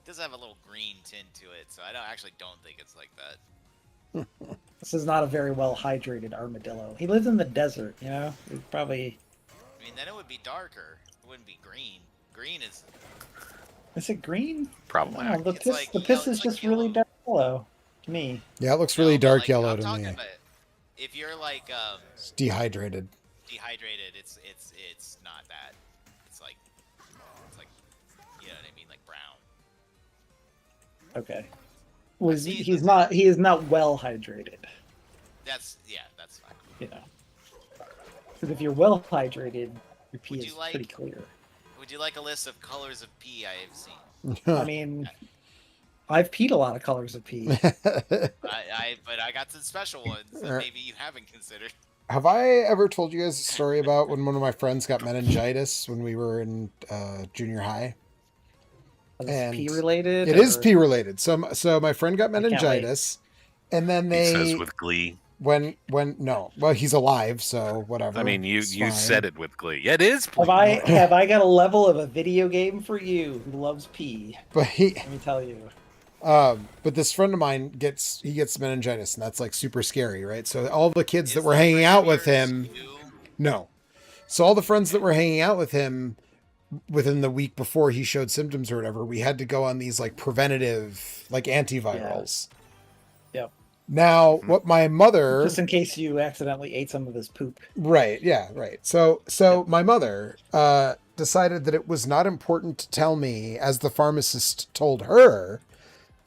does have a little green tint to it, so I actually don't think it's like that. This is not a very well hydrated armadillo. He lives in the desert, you know? He's probably... I mean, then it would be darker. It wouldn't be green. Green is... Is it green? Problematic. No, It's like the piss yellow- is it's like just really yellow. dark yellow to me. Yeah, it looks No, really but, dark like, yellow I'm to talking me. about if you're like It's dehydrated. dehydrated, it's not that. It's like you know what I mean, like brown. Okay. Well, see he is not well hydrated, That's that's fine. you know. Because if you're well hydrated, your pee Would is you like- pretty clear. Would you like a list of colors of pee I have seen? I mean, I've peed a lot of colors of pee. But I got some special ones that Alright. maybe you haven't considered. Have I ever told you guys a story about when one of my friends got meningitis when we were in junior high? Is And this pee related? It is or- pee related. So my friend got can't wait. meningitis, and then He they says with glee. when no, well, he's alive, so whatever. I mean, you It's you fine. said it with glee. Yeah, it is. Have I got a level of a video game for you who loves pee? But Let me tell you. but this friend of mine gets meningitis, and that's like super scary, right? So all the kids that Is were the hanging out with yours him, you? no. So all the friends that were hanging out with him within the week before he showed symptoms or whatever, we had to go on these like preventative, like antivirals. Yep. Now, what my mother Just in case you accidentally ate some of his poop. Right. Yeah. Right. So my mother decided that it was not important to tell me, as the pharmacist told her,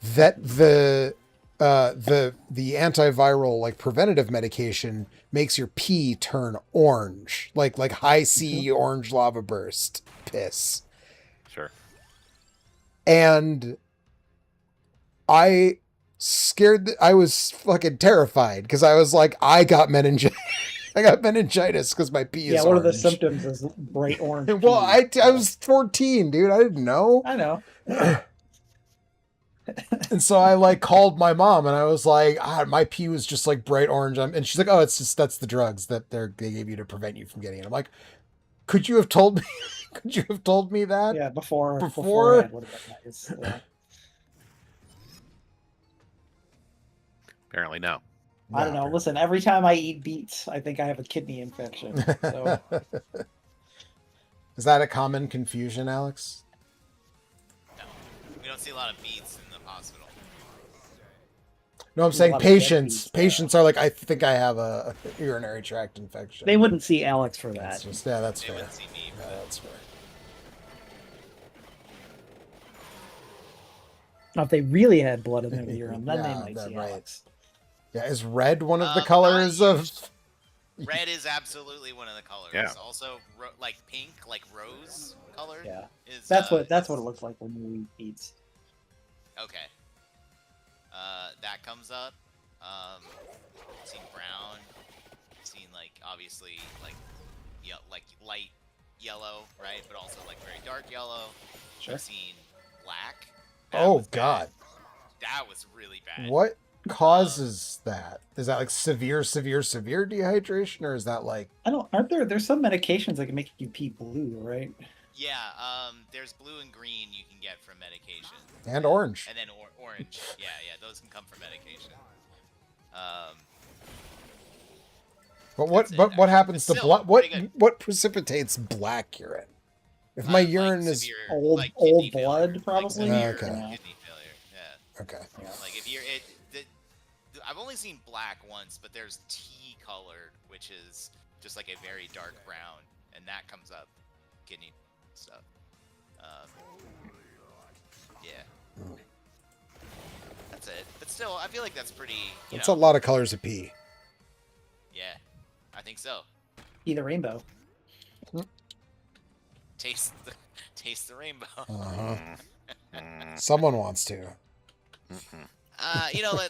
that the antiviral like preventative medication makes your pee turn orange, like high C orange lava burst piss. Sure. And I was fucking terrified because I was like, I got meningitis. I got meningitis because my pee is Yeah, one of the orange. symptoms is bright orange. Well, pee. I was 14, dude. I didn't know. I know. And so I like called my mom and I was like, my pee was just like bright orange. And she's like, oh, that's the drugs that they gave you to prevent you from getting it. I'm like, could you have told me? Could you have told me that? Yeah, before Before? beforehand would have been nice. Yeah. Apparently, no. I don't know. Listen, every time I eat beets, I think I have a kidney infection. So Is that a common confusion, Alex? No, we don't see a lot of beets in the hospital. No, I'm There's a saying lot of dead patients. beets, Patients are like, I think I have a urinary tract infection. they wouldn't see Alex for That's that. just, yeah, that's They fair. wouldn't see me. Yeah, that's fair. Now, if they really had blood in their urine, then they Yeah, might that see right. Alex. Yeah, is red one of the Not colors of? used. Red is absolutely one of the colors. Yeah. Also, like pink, like rose color. Yeah. Is That's what it is- looks like when you eat beets. Okay. That comes up. Seen brown. Seen like obviously like like light yellow, right? But also like very dark yellow. Sure. I've seen black. That Oh was bad. God, That was really bad. what causes that? Is that like severe dehydration, or is that like? Aren't there's some medications that can make you pee blue, right? Yeah. There's blue and green you can get from medication. And orange. And then orange. Yeah, those can come from medication. But what That's it, but what actually. happens But to still, blood? pretty good. What precipitates black urine? If my Like urine is severe, Old like old kidney blood, failure, probably. Like severe Okay. kidney failure. Yeah. okay, Yeah. Like if I've only seen black once, but there's tea colored, which is just like a very dark brown, and that comes up kidney stuff. Yeah. That's it. But still, I feel like that's pretty. it's a lot of colors of pee. Yeah, I think so. Eat the rainbow. Taste the rainbow. Uh-huh. Mm. Someone wants to.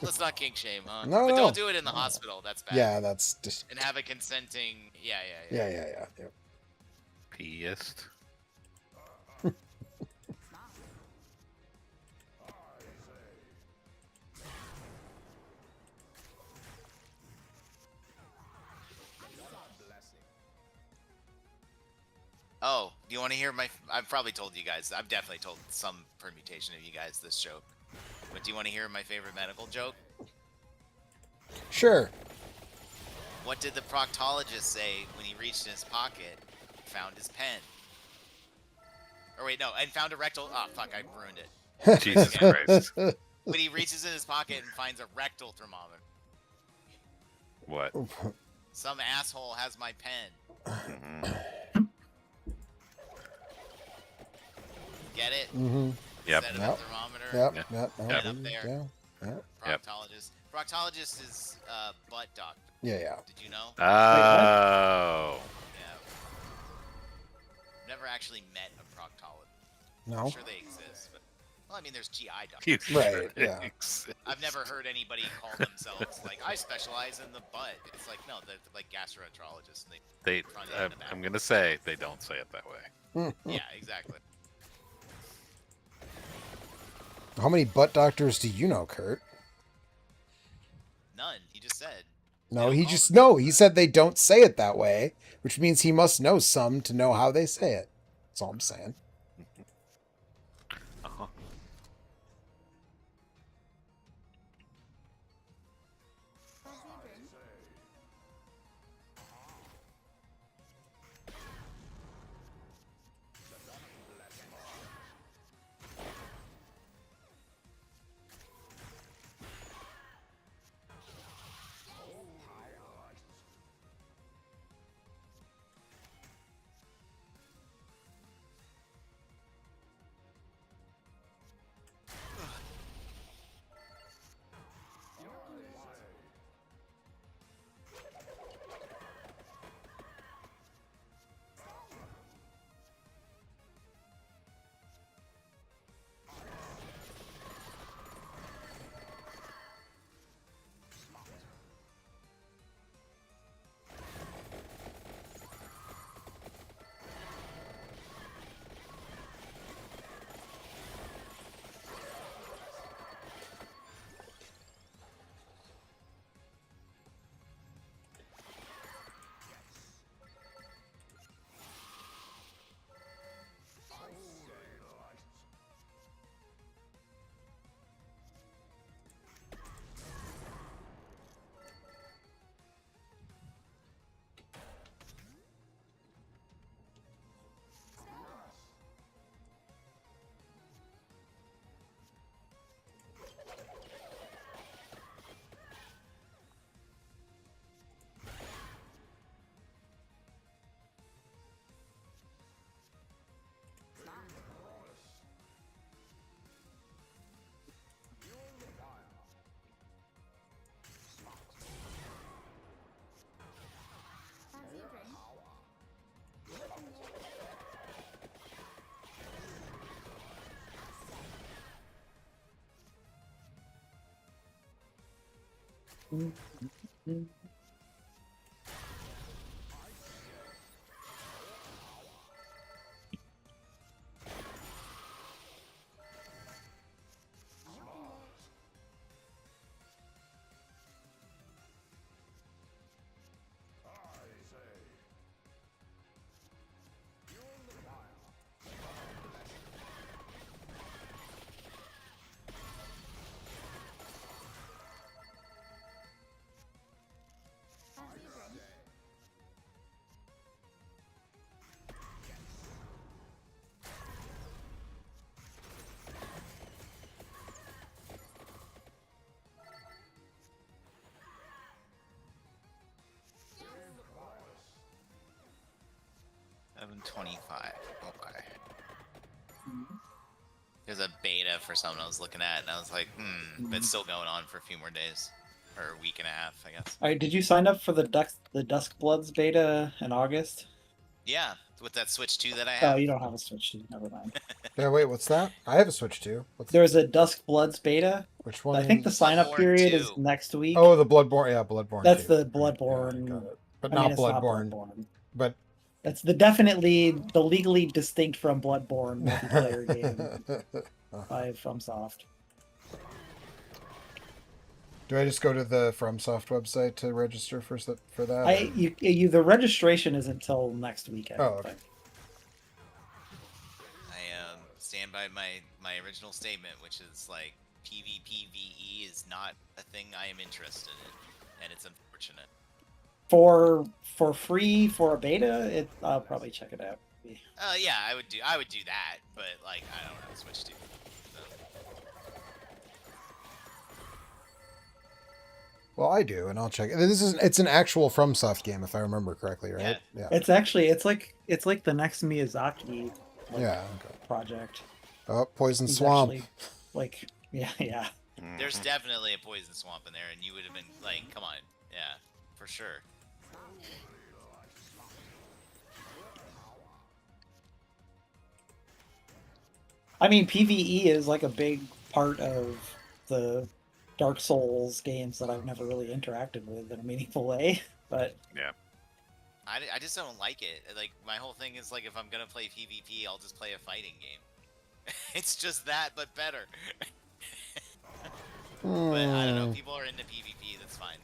Let's not kink shame, huh? No, but no. don't do it in the hospital. That's bad. Yeah, that's just. And have a consenting. Yeah. Yeah. Peeist. Oh, do you want to hear my? I've probably told you guys. I've definitely told some permutation of you guys this joke. But do you want to hear my favorite medical joke? Sure. What did the proctologist say when he reached in his pocket, found his pen? Or wait, no, and found a rectal. Oh fuck, I ruined it. Jesus Christ. When he reaches in his pocket and finds a rectal thermometer. What? Some asshole has my pen. Mhm. Get it? Mm-hmm. Yep. Instead of Yep. a thermometer. Yep. Yep. Right up there. Yeah. Yep. Proctologist. Proctologist is butt doctor. Yeah. Did you know? Oh. Yeah. Never actually met a proctologist. No. I'm sure they exist, but well, I mean, there's GI doctors. You Right, sure yeah. exist. I've never heard anybody call themselves like I specialize in the butt. It's like no, they're like gastroenterologists. And They. Front end and I'm back. gonna say they don't say it that way. yeah, exactly. How many butt doctors do you know, Kurt? None. He just said. No, don't he call just themselves no. He that. said they don't say it that way, which means he must know some to know how they say it. That's all I'm saying. Uh-huh. $7.25. Okay. There's a beta for something I was looking at, and I was like, but it's still going on for a few more days, or a week and a half, I guess. All right, did you sign up for the Dusk Bloods beta in August? Yeah, with that Switch 2 that I Oh, have. you don't have a Switch 2. Never mind. Yeah, wait, what's that? I have a Switch too. There's a Dusk Bloods beta. Which one? I think the sign up Bloodborne period 2. is next week. Oh, the Bloodborne. Yeah, Bloodborne. That's 2. the Right, Bloodborne. yeah, got it. But I not mean, it's Bloodborne. not Bloodborne. But That's the legally distinct from Bloodborne multiplayer game by FromSoft. do I just go to the FromSoft website to register for that? The registration is until next week. I Oh, don't okay. think. I stand by my original statement, which is like PvPvE is not a thing I am interested in, and it's unfortunate. For free for a beta, I'll probably check it out. Yeah, I would do that, but like I don't have a Switch 2. Well, I do, and I'll check. It's an actual FromSoft game, if I remember correctly, right? Yeah. It's like the next Miyazaki Yeah. Okay. project. Oh, Poison He's Swamp. actually, yeah. There's definitely a poison swamp in there, and you would have been like, come on, yeah, for sure. I mean, PvE is like a big part of the Dark Souls games that I've never really interacted with in a meaningful way. But Yeah. I just don't like it. Like my whole thing is like, if I'm gonna play PvP, I'll just play a fighting game. It's just that, but better. But I don't know. People are into PvP. That's fine.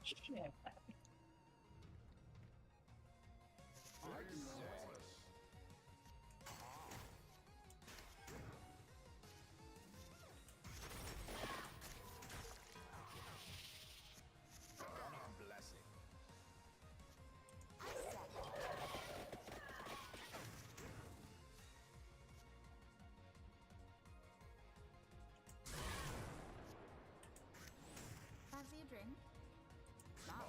Shit. Fancy a drink? Smart.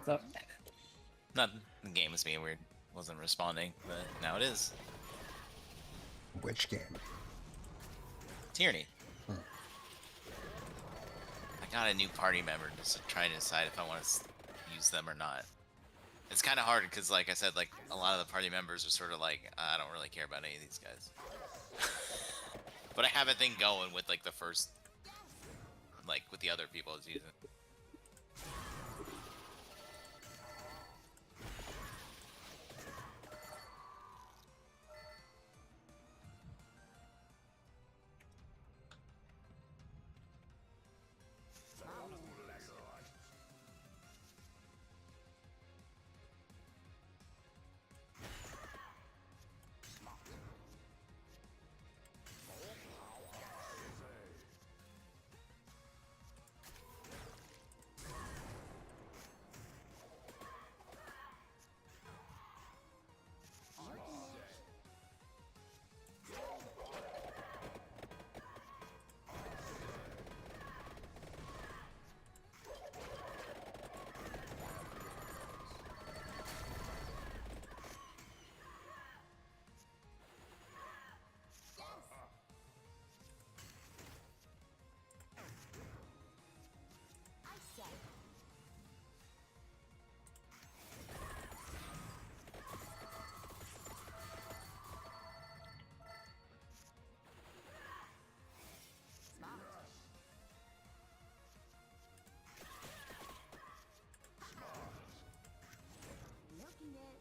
What's up? Not the game was being weird. Wasn't responding, but now it is. Which game? Tyranny. Hmm. I got a new party member just to try to decide if I want to use them or not. It's kind of hard because, like I said, like a lot of the party members are sort of like, I don't really care about any of these guys. But I have a thing going with like the first, like with the other people I was using. Milking it.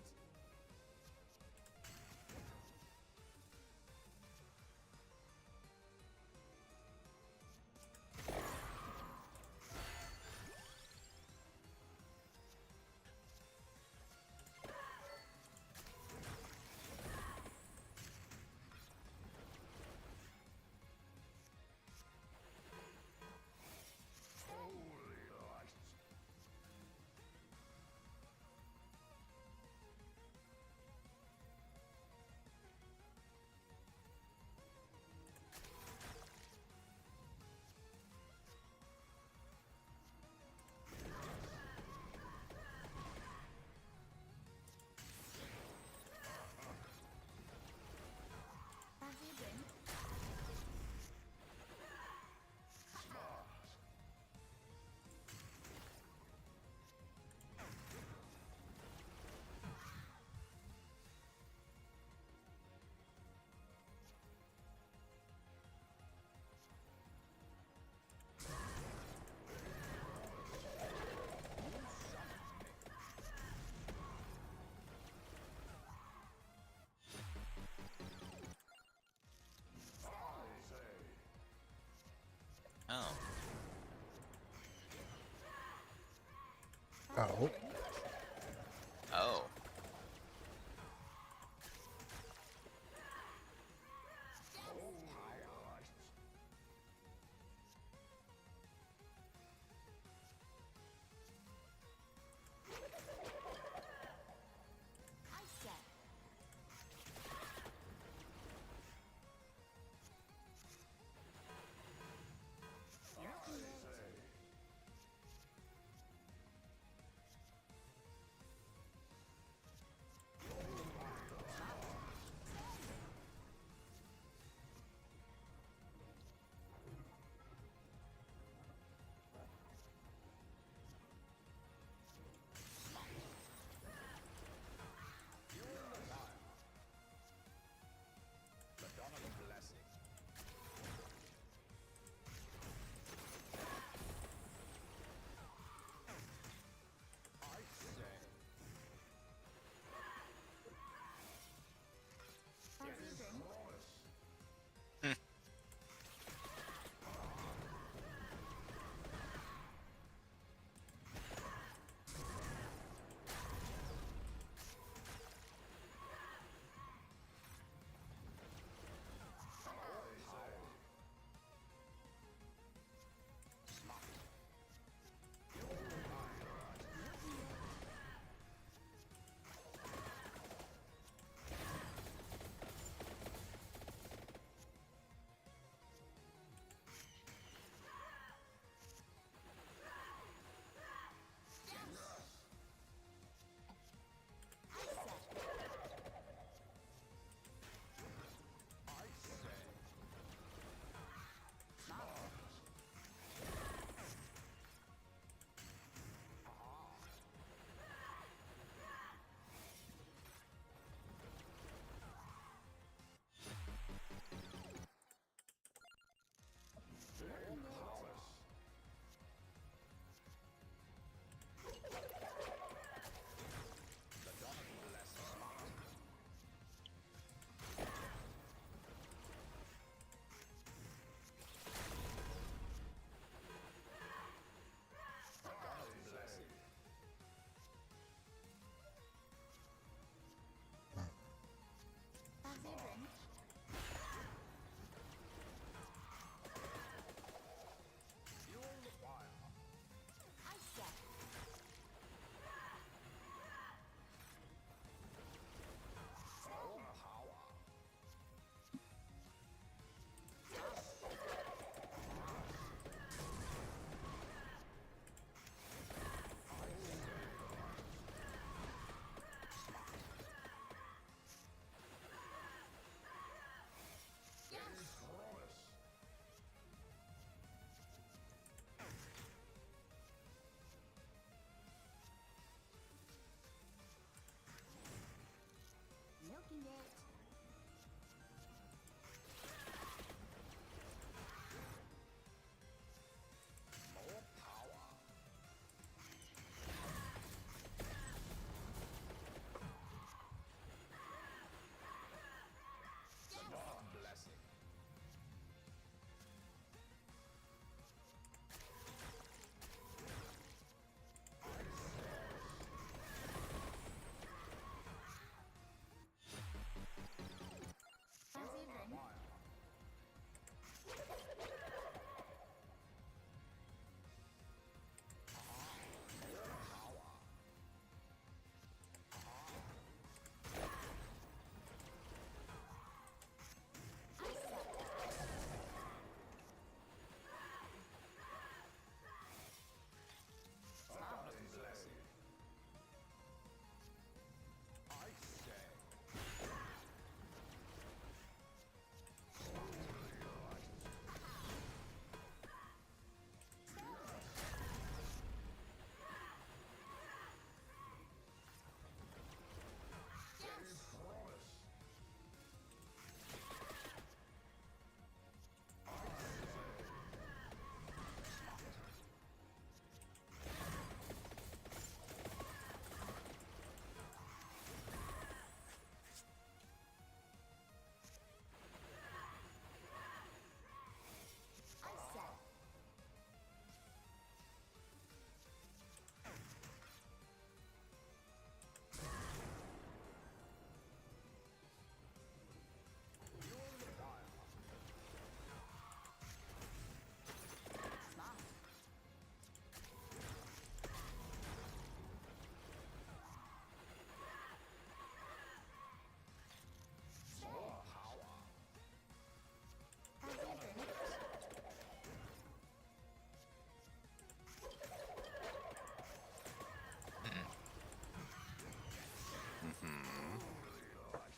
Fancy a drink? Oh. Oh. Oh.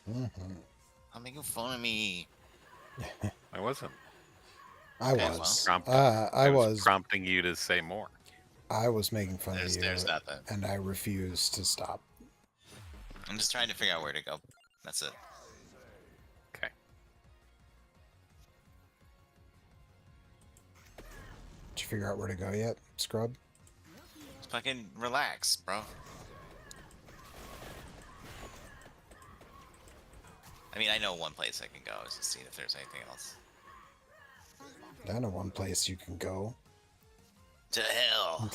Mhm. I'm making fun of me. I wasn't. I Okay, was. Prompt- I was. prompting you to say more. I was making fun of you, There's that then. and I refused to stop. I'm just trying to figure out where to go. That's it. Okay. Did you figure out where to go yet, Scrub? Just fucking relax, bro. I mean, I know one place I can go. Is just see if there's anything else. I know one place you can go. To hell.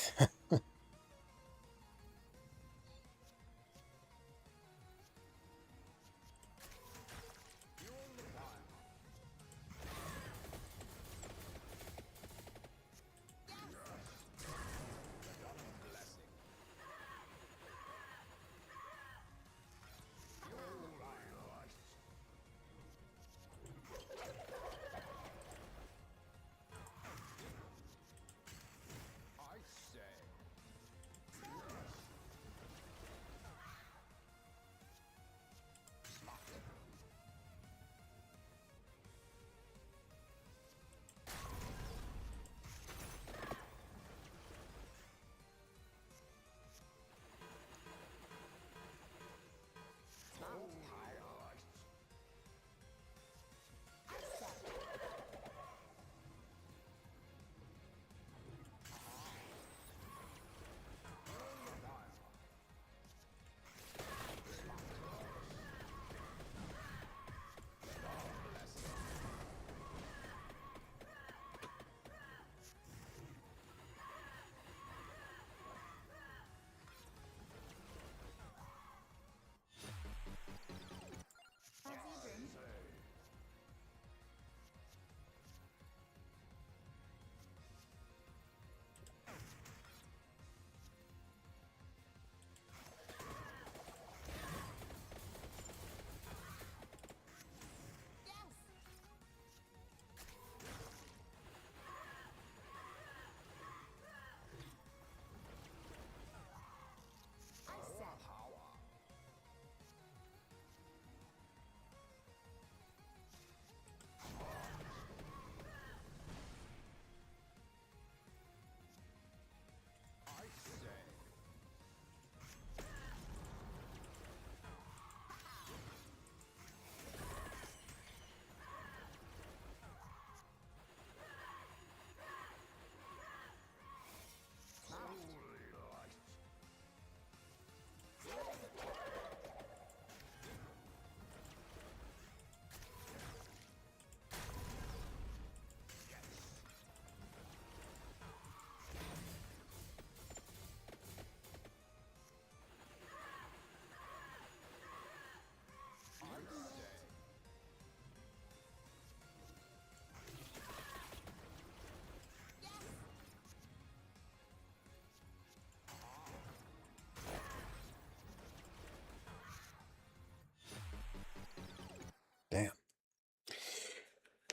Damn.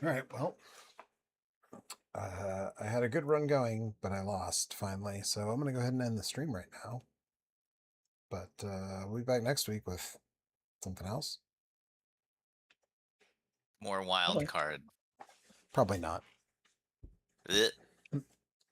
All right. Well, I had a good run going, but I lost finally. So I'm going to go ahead and end the stream right now. But we'll be back next week with something else. More wild card. Probably not. Ugh.